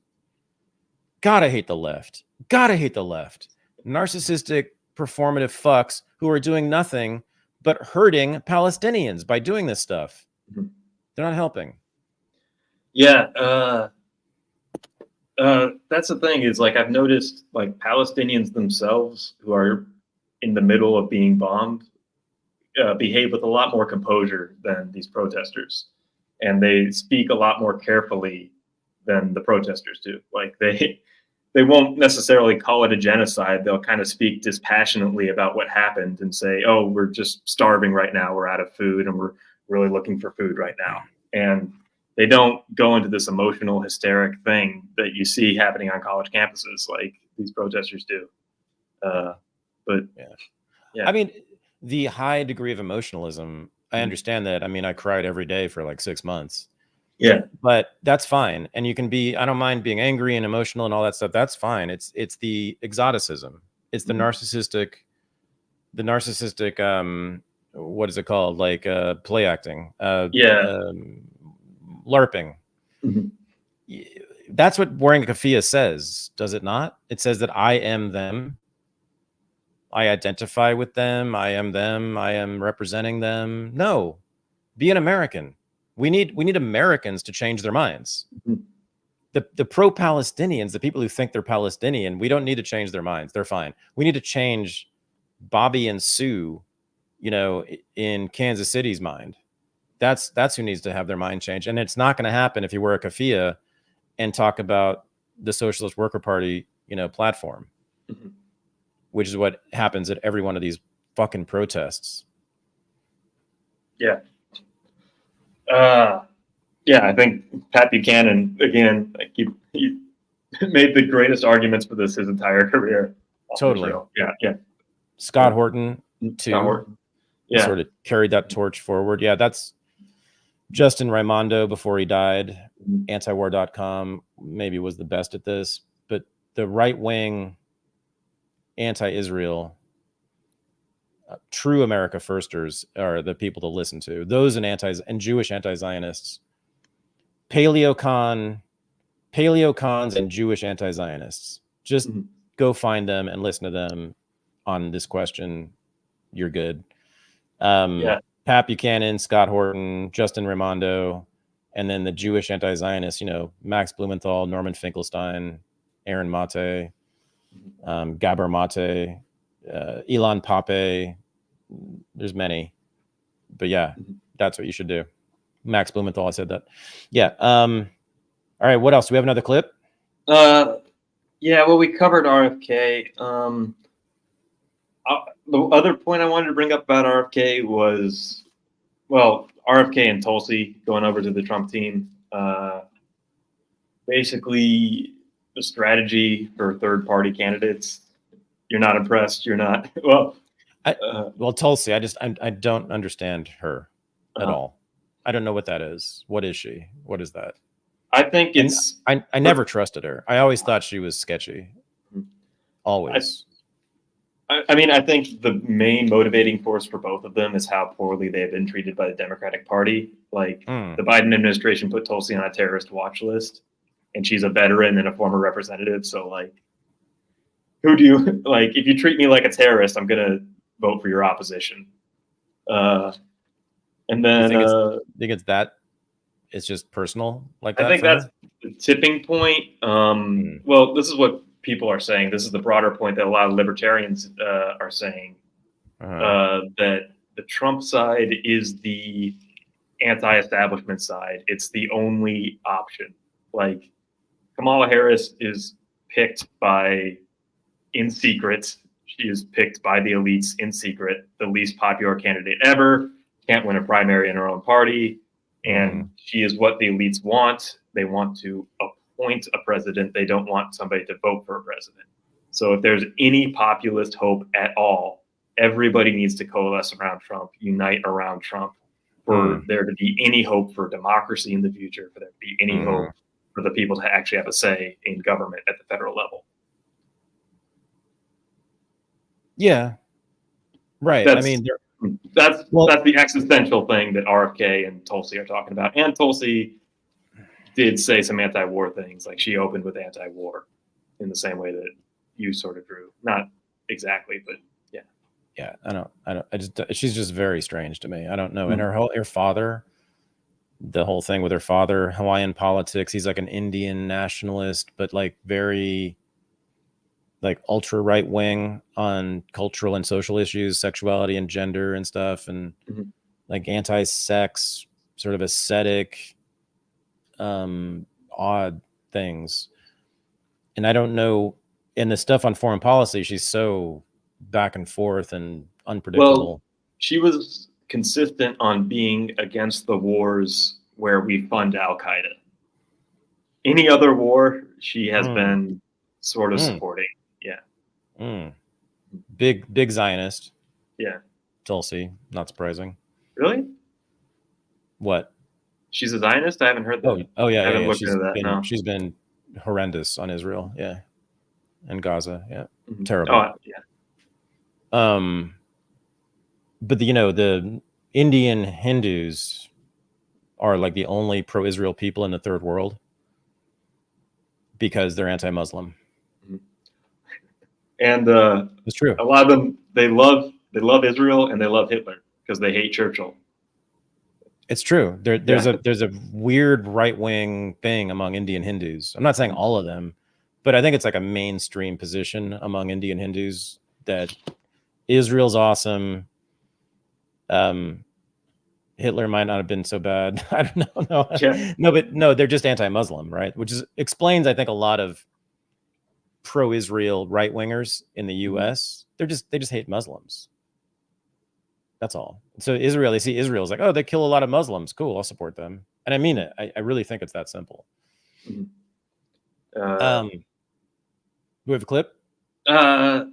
Gotta hate the left. Gotta hate the left. Narcissistic, performative fucks who are doing nothing but hurting Palestinians by doing this stuff. They're not helping. Yeah. That's the thing is, like, I've noticed, like, Palestinians themselves who are in the middle of being bombed behave with a lot more composure than these protesters. And they speak a lot more carefully than the protesters do. Like, they won't necessarily call it a genocide. They'll kind of speak dispassionately about what happened and say, oh, we're just starving right now. We're out of food and we're really looking for food right now. And they don't go into this emotional, hysteric thing that you see happening on college campuses like these protesters do. But I mean, the high degree of emotionalism, I understand that. I mean, I cried every day for like 6 months. Yeah. But that's fine. And you can I don't mind being angry and emotional and all that stuff. That's fine. It's the exoticism. It's the narcissistic, what is it called? Like play acting. LARPing. That's what wearing a keffiyeh says, does it not? It says that I am them. I identify with them. I am them. I am representing them. No, be an American. We need Americans to change their minds. The pro-Palestinians, the people who think they're Palestinian, we don't need to change their minds. They're fine. We need to change Bobby and Sue, in Kansas City's mind. That's who needs to have their mind changed. And it's not going to happen if you wear a keffiyeh and talk about the Socialist Worker Party, platform, which is what happens at every one of these fucking protests. Yeah. Yeah, I think Pat Buchanan, again, like he made the greatest arguments for this his entire career. Totally. Yeah. Scott Horton, too. Scott Horton. Yeah. Sort of carried that torch forward. Yeah, that's Justin Raimondo before he died. Antiwar.com maybe was the best at this. But the right-wing anti-Israel, true America firsters are the people to listen to. Those and Jewish anti-Zionists. Paleocons and Jewish anti-Zionists. Just go find them and listen to them on this question. You're good. Pat Buchanan, Scott Horton, Justin Raimondo, and then the Jewish anti-Zionists, Max Blumenthal, Norman Finkelstein, Aaron Mate, Gabor Mate, Ilan Pape. There's many. But yeah, that's what you should do. Max Blumenthal, I said that. Yeah. All right, what else? Do we have another clip? Yeah, well, we covered RFK. The other point I wanted to bring up about RFK was, RFK and Tulsi going over to the Trump team. Basically, the strategy for third-party candidates. You're not impressed. You're not. Tulsi, I don't understand her at all. I don't know what that is. What is she? What is that? I think it's. I never trusted her. I always thought she was sketchy. Always. I think the main motivating force for both of them is how poorly they have been treated by the Democratic Party. Like the Biden administration put Tulsi on a terrorist watch list, and she's a veteran and a former representative. So who do you if you treat me like a terrorist, I'm going to vote for your opposition. And then you think it's that it's just personal like that? I think that's the tipping point. Well, this is what people are saying. This is the broader point that a lot of libertarians are saying, that the Trump side is the anti-establishment side. It's the only option. Kamala Harris is picked in secret. She is picked by the elites in secret, the least popular candidate ever, can't win a primary in her own party. And she is what the elites want. They want to appoint a president. They don't want somebody to vote for a president. So if there's any populist hope at all, everybody needs to coalesce around Trump, unite around Trump for there to be any hope for democracy in the future, for there to be any hope for the people to actually have a say in government at the federal level. Yeah. Right. That's the existential thing that RFK and Tulsi are talking about. And Tulsi did say some anti-war things. She opened with anti-war in the same way that you sort of drew. Not exactly, but yeah. Yeah, she's just very strange to me. I don't know. And her father, the whole thing with her father, Hawaiian politics, he's like an Indian nationalist, but very ultra right wing on cultural and social issues, sexuality and gender and stuff, and anti-sex, sort of ascetic, odd things. And I don't know, in the stuff on foreign policy, she's so back and forth and unpredictable. Well, she was consistent on being against the wars where we fund Al-Qaeda. Any other war, she has been sort of supporting. Yeah. Big Zionist. Yeah. Tulsi, not surprising. Really? What? She's a Zionist? I haven't heard that. Oh yeah. I haven't yeah. looked into that. No. She's been horrendous on Israel. Yeah. And Gaza. Yeah. Terrible. Oh, yeah. But the Indian Hindus are the only pro-Israel people in the third world because they're anti-Muslim. And It's true. a lot of them, they love Israel and they love Hitler because they hate Churchill. It's true. There's a weird right-wing thing among Indian Hindus. I'm not saying all of them, but I think it's like a mainstream position among Indian Hindus that Israel's awesome. Hitler might not have been so bad. I don't know. No, they're just anti-Muslim, right? Which explains, I think, a lot of pro-Israel right-wingers in the U.S. They just hate Muslims. That's all. So Israel, they see Israel as like, oh, they kill a lot of Muslims. Cool, I'll support them. And I mean it. I really think it's that simple. Do we have a clip? Not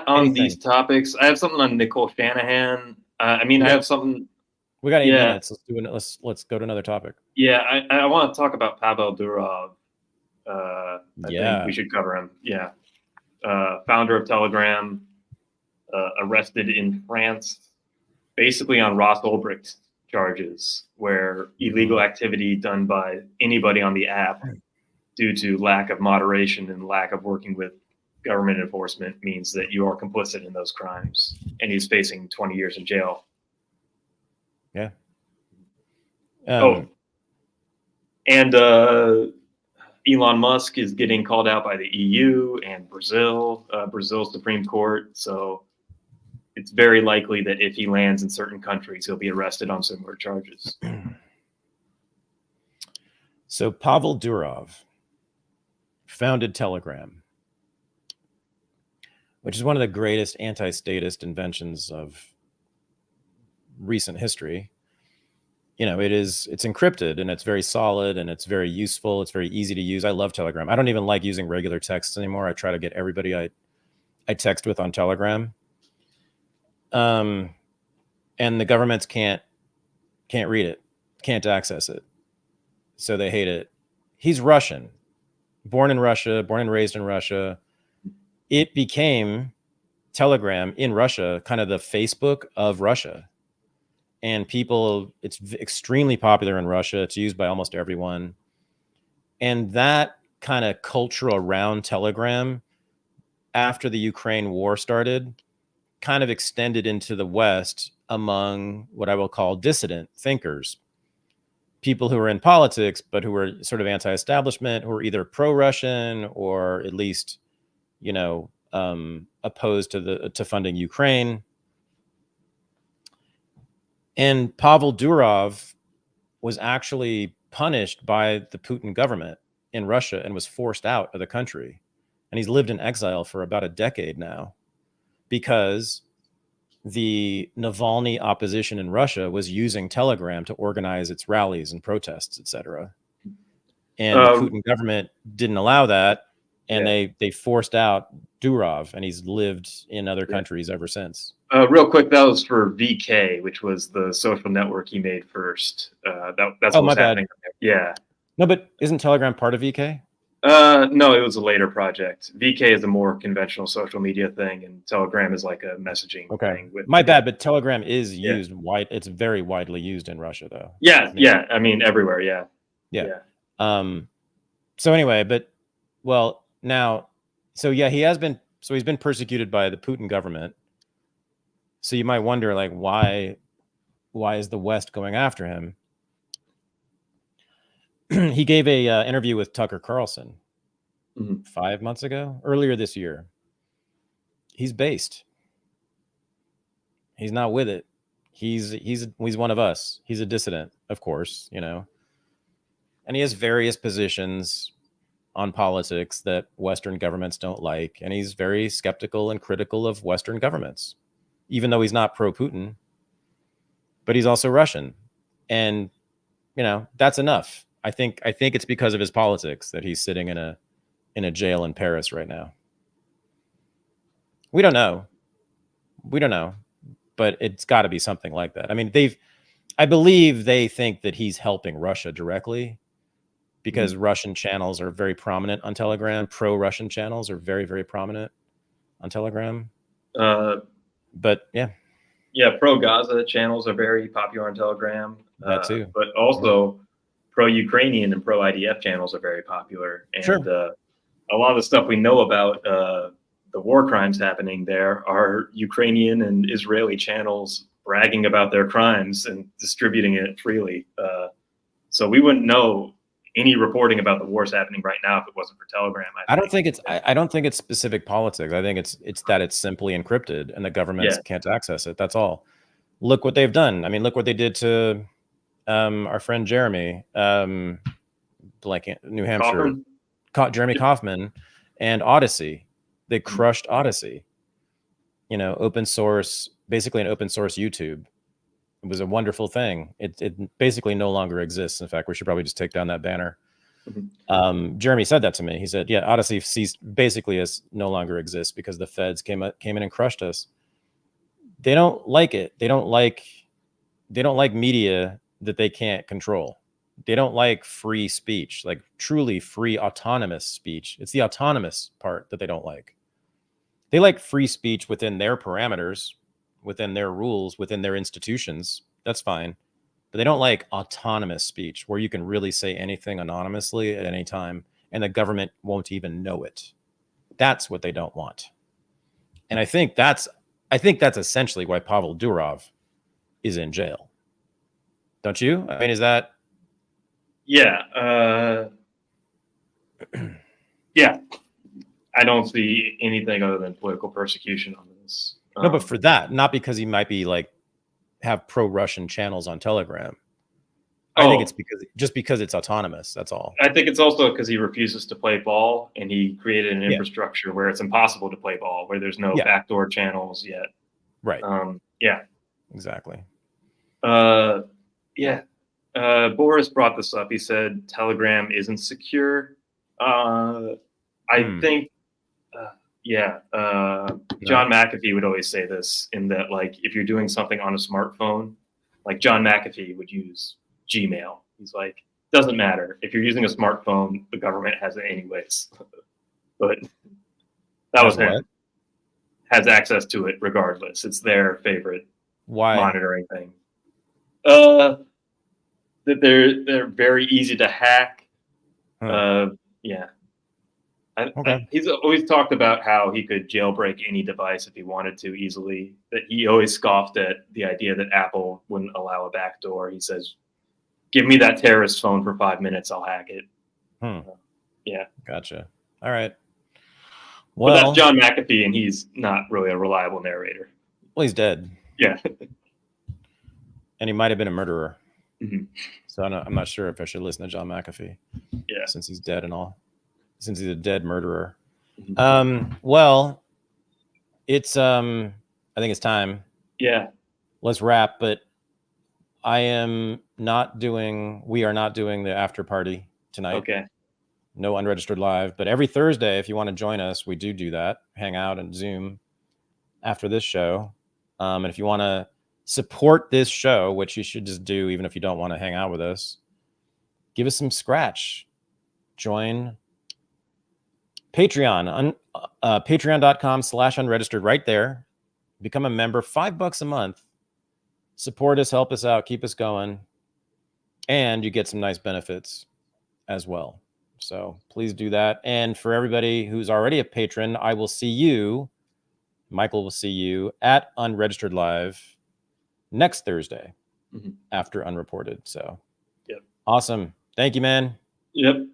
on Anything. these topics. I have something on Nicole Shanahan. I have something. We got 8 minutes. Let's do it. Let's go to another topic. Yeah, I want to talk about Pavel Durov. I think we should cover him. Yeah. Founder of Telegram, arrested in France, basically on Ross Ulbricht charges, where illegal activity done by anybody on the app due to lack of moderation and lack of working with government enforcement means that you are complicit in those crimes. And he's facing 20 years in jail. Yeah. And Elon Musk is getting called out by the EU and Brazil's Supreme Court. So it's very likely that if he lands in certain countries, he'll be arrested on similar charges. So Pavel Durov founded Telegram, which is one of the greatest anti-statist inventions of recent history. You know, it's encrypted and it's very solid and it's very useful. It's very easy to use. I love Telegram. I don't even like using regular texts anymore. I try to get everybody I text with on Telegram. And the governments can't read it, can't access it. So they hate it. He's Russian, born in Russia, born and raised in Russia. It became Telegram in Russia, kind of the Facebook of Russia. And it's extremely popular in Russia. It's used by almost everyone. And that kind of culture around Telegram after the Ukraine war started kind of extended into the West among what I will call dissident thinkers, people who are in politics, but who are sort of anti-establishment, who are either pro-Russian or at least, opposed to funding Ukraine. And Pavel Durov was actually punished by the Putin government in Russia and was forced out of the country. And he's lived in exile for about a decade now because the Navalny opposition in Russia was using Telegram to organize its rallies and protests, etc. And the Putin government didn't allow that. And they forced out Durov, and he's lived in other countries ever since. Real quick, that was for VK, which was the social network he made first. That's what's happening. Yeah. No, but isn't Telegram part of VK? No, it was a later project. VK is a more conventional social media thing, and Telegram is like a messaging thing. My bad, but Telegram is used it's very widely used in Russia, though. Yeah, I mean everywhere. Yeah. So anyway, he's been persecuted by the Putin government. So you might wonder, like, why is the West going after him? He gave a interview with Tucker Carlson 5 months ago, earlier this year. He's based. He's not with it. He's one of us. He's a dissident, of course, and he has various positions on politics that Western governments don't like, and he's very skeptical and critical of Western governments, even though he's not pro-Putin. But he's also Russian, and that's enough. I think it's because of his politics that he's sitting in a jail in Paris right now. We don't know, but it's got to be something like that. I mean, I believe they think that he's helping Russia directly because Russian channels are very prominent on Telegram. Pro-Russian channels are very, very prominent on Telegram. But pro-Gaza channels are very popular on Telegram. That too. But also pro-Ukrainian and pro-IDF channels are very popular. And a lot of the stuff we know about war crimes happening there are Ukrainian and Israeli channels bragging about their crimes and distributing it freely. So we wouldn't know any reporting about the wars happening right now if it wasn't for Telegram. I don't think it's specific politics. I think it's that it's simply encrypted and the governments can't access it. That's all. Look what they've done. I mean, look what they did to our friend Jeremy, New Hampshire, Jeremy Kaufman, and Odyssey. They crushed Odyssey. You know, open source, basically an open source YouTube. It was a wonderful thing. It basically no longer exists. In fact, we should probably just take down that banner. Jeremy said that to me. He said, "Yeah, Odyssey basically no longer exists because the feds came in and crushed us." They don't like it. They don't like media that they can't control. They don't like free speech, like truly free autonomous speech. It's the autonomous part that they don't like. They like free speech within their parameters, within their rules, within their institutions. That's fine. But they don't like autonomous speech where you can really say anything anonymously at any time and the government won't even know it. That's what they don't want. And I think that's essentially why Pavel Durov is in jail. Don't you? I mean, is that? Yeah. Yeah. I don't see anything other than political persecution on this. No, but for that, not because he might be like have pro-Russian channels on Telegram. I think it's because it's autonomous. That's all. I think it's also because he refuses to play ball, and he created an infrastructure where it's impossible to play ball, where there's no backdoor channels yet. Right. Yeah. Exactly. Yeah. Boris brought this up. He said Telegram isn't secure. I think. John McAfee would always say this, in that, like, if you're doing something on a smartphone, like John McAfee would use Gmail. He's like, doesn't matter. If you're using a smartphone, the government has it anyways. But that was him. Has access to it regardless. It's their favorite monitoring thing. That they're very easy to hack. He's always talked about how he could jailbreak any device if he wanted to easily. That he always scoffed at the idea that Apple wouldn't allow a backdoor. He says, "Give me that terrorist phone for 5 minutes, I'll hack it." Yeah, gotcha. All right. Well, but that's John McAfee, and he's not really a reliable narrator. Well, he's dead. Yeah, and he might have been a murderer. So I'm not sure if I should listen to John McAfee. Yeah, since he's dead and all. Since he's a dead murderer. Well, it's I think it's time. Yeah. Let's wrap, but we are not doing the after party tonight. Okay. No Unregistered Live, but every Thursday, if you want to join us, we do that. Hang out and Zoom after this show. And if you want to support this show, which you should just do even if you don't want to hang out with us, give us some scratch. Join Patreon, patreon.com/unregistered, right there. Become a member, $5 a month. Support us, help us out, keep us going. And you get some nice benefits as well. So please do that. And for everybody who's already a patron, I will see you, Michael will see you at Unregistered Live next Thursday after Unreported. So awesome. Thank you, man. Yep.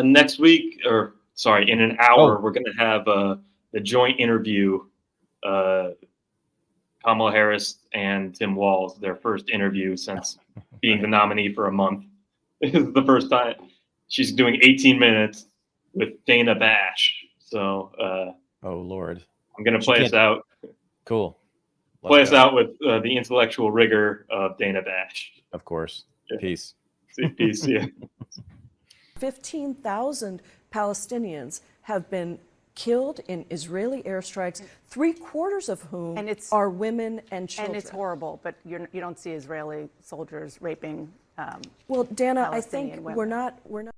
Next week, in an hour, we're going to have the joint interview. Kamala Harris and Tim Walz, their first interview since being the nominee for a month. This is the first time. She's doing 18 minutes with Dana Bash. So, oh Lord, I'm going to play us out. Cool. Play us out with the intellectual rigor of Dana Bash. Of course. Yeah. Peace. Peace. Yeah. 15,000 Palestinians have been killed in Israeli airstrikes, 3/4 of whom are women and children. And it's horrible, but you don't see Israeli soldiers raping. Well, Dana, I Palestinian think women. we're not.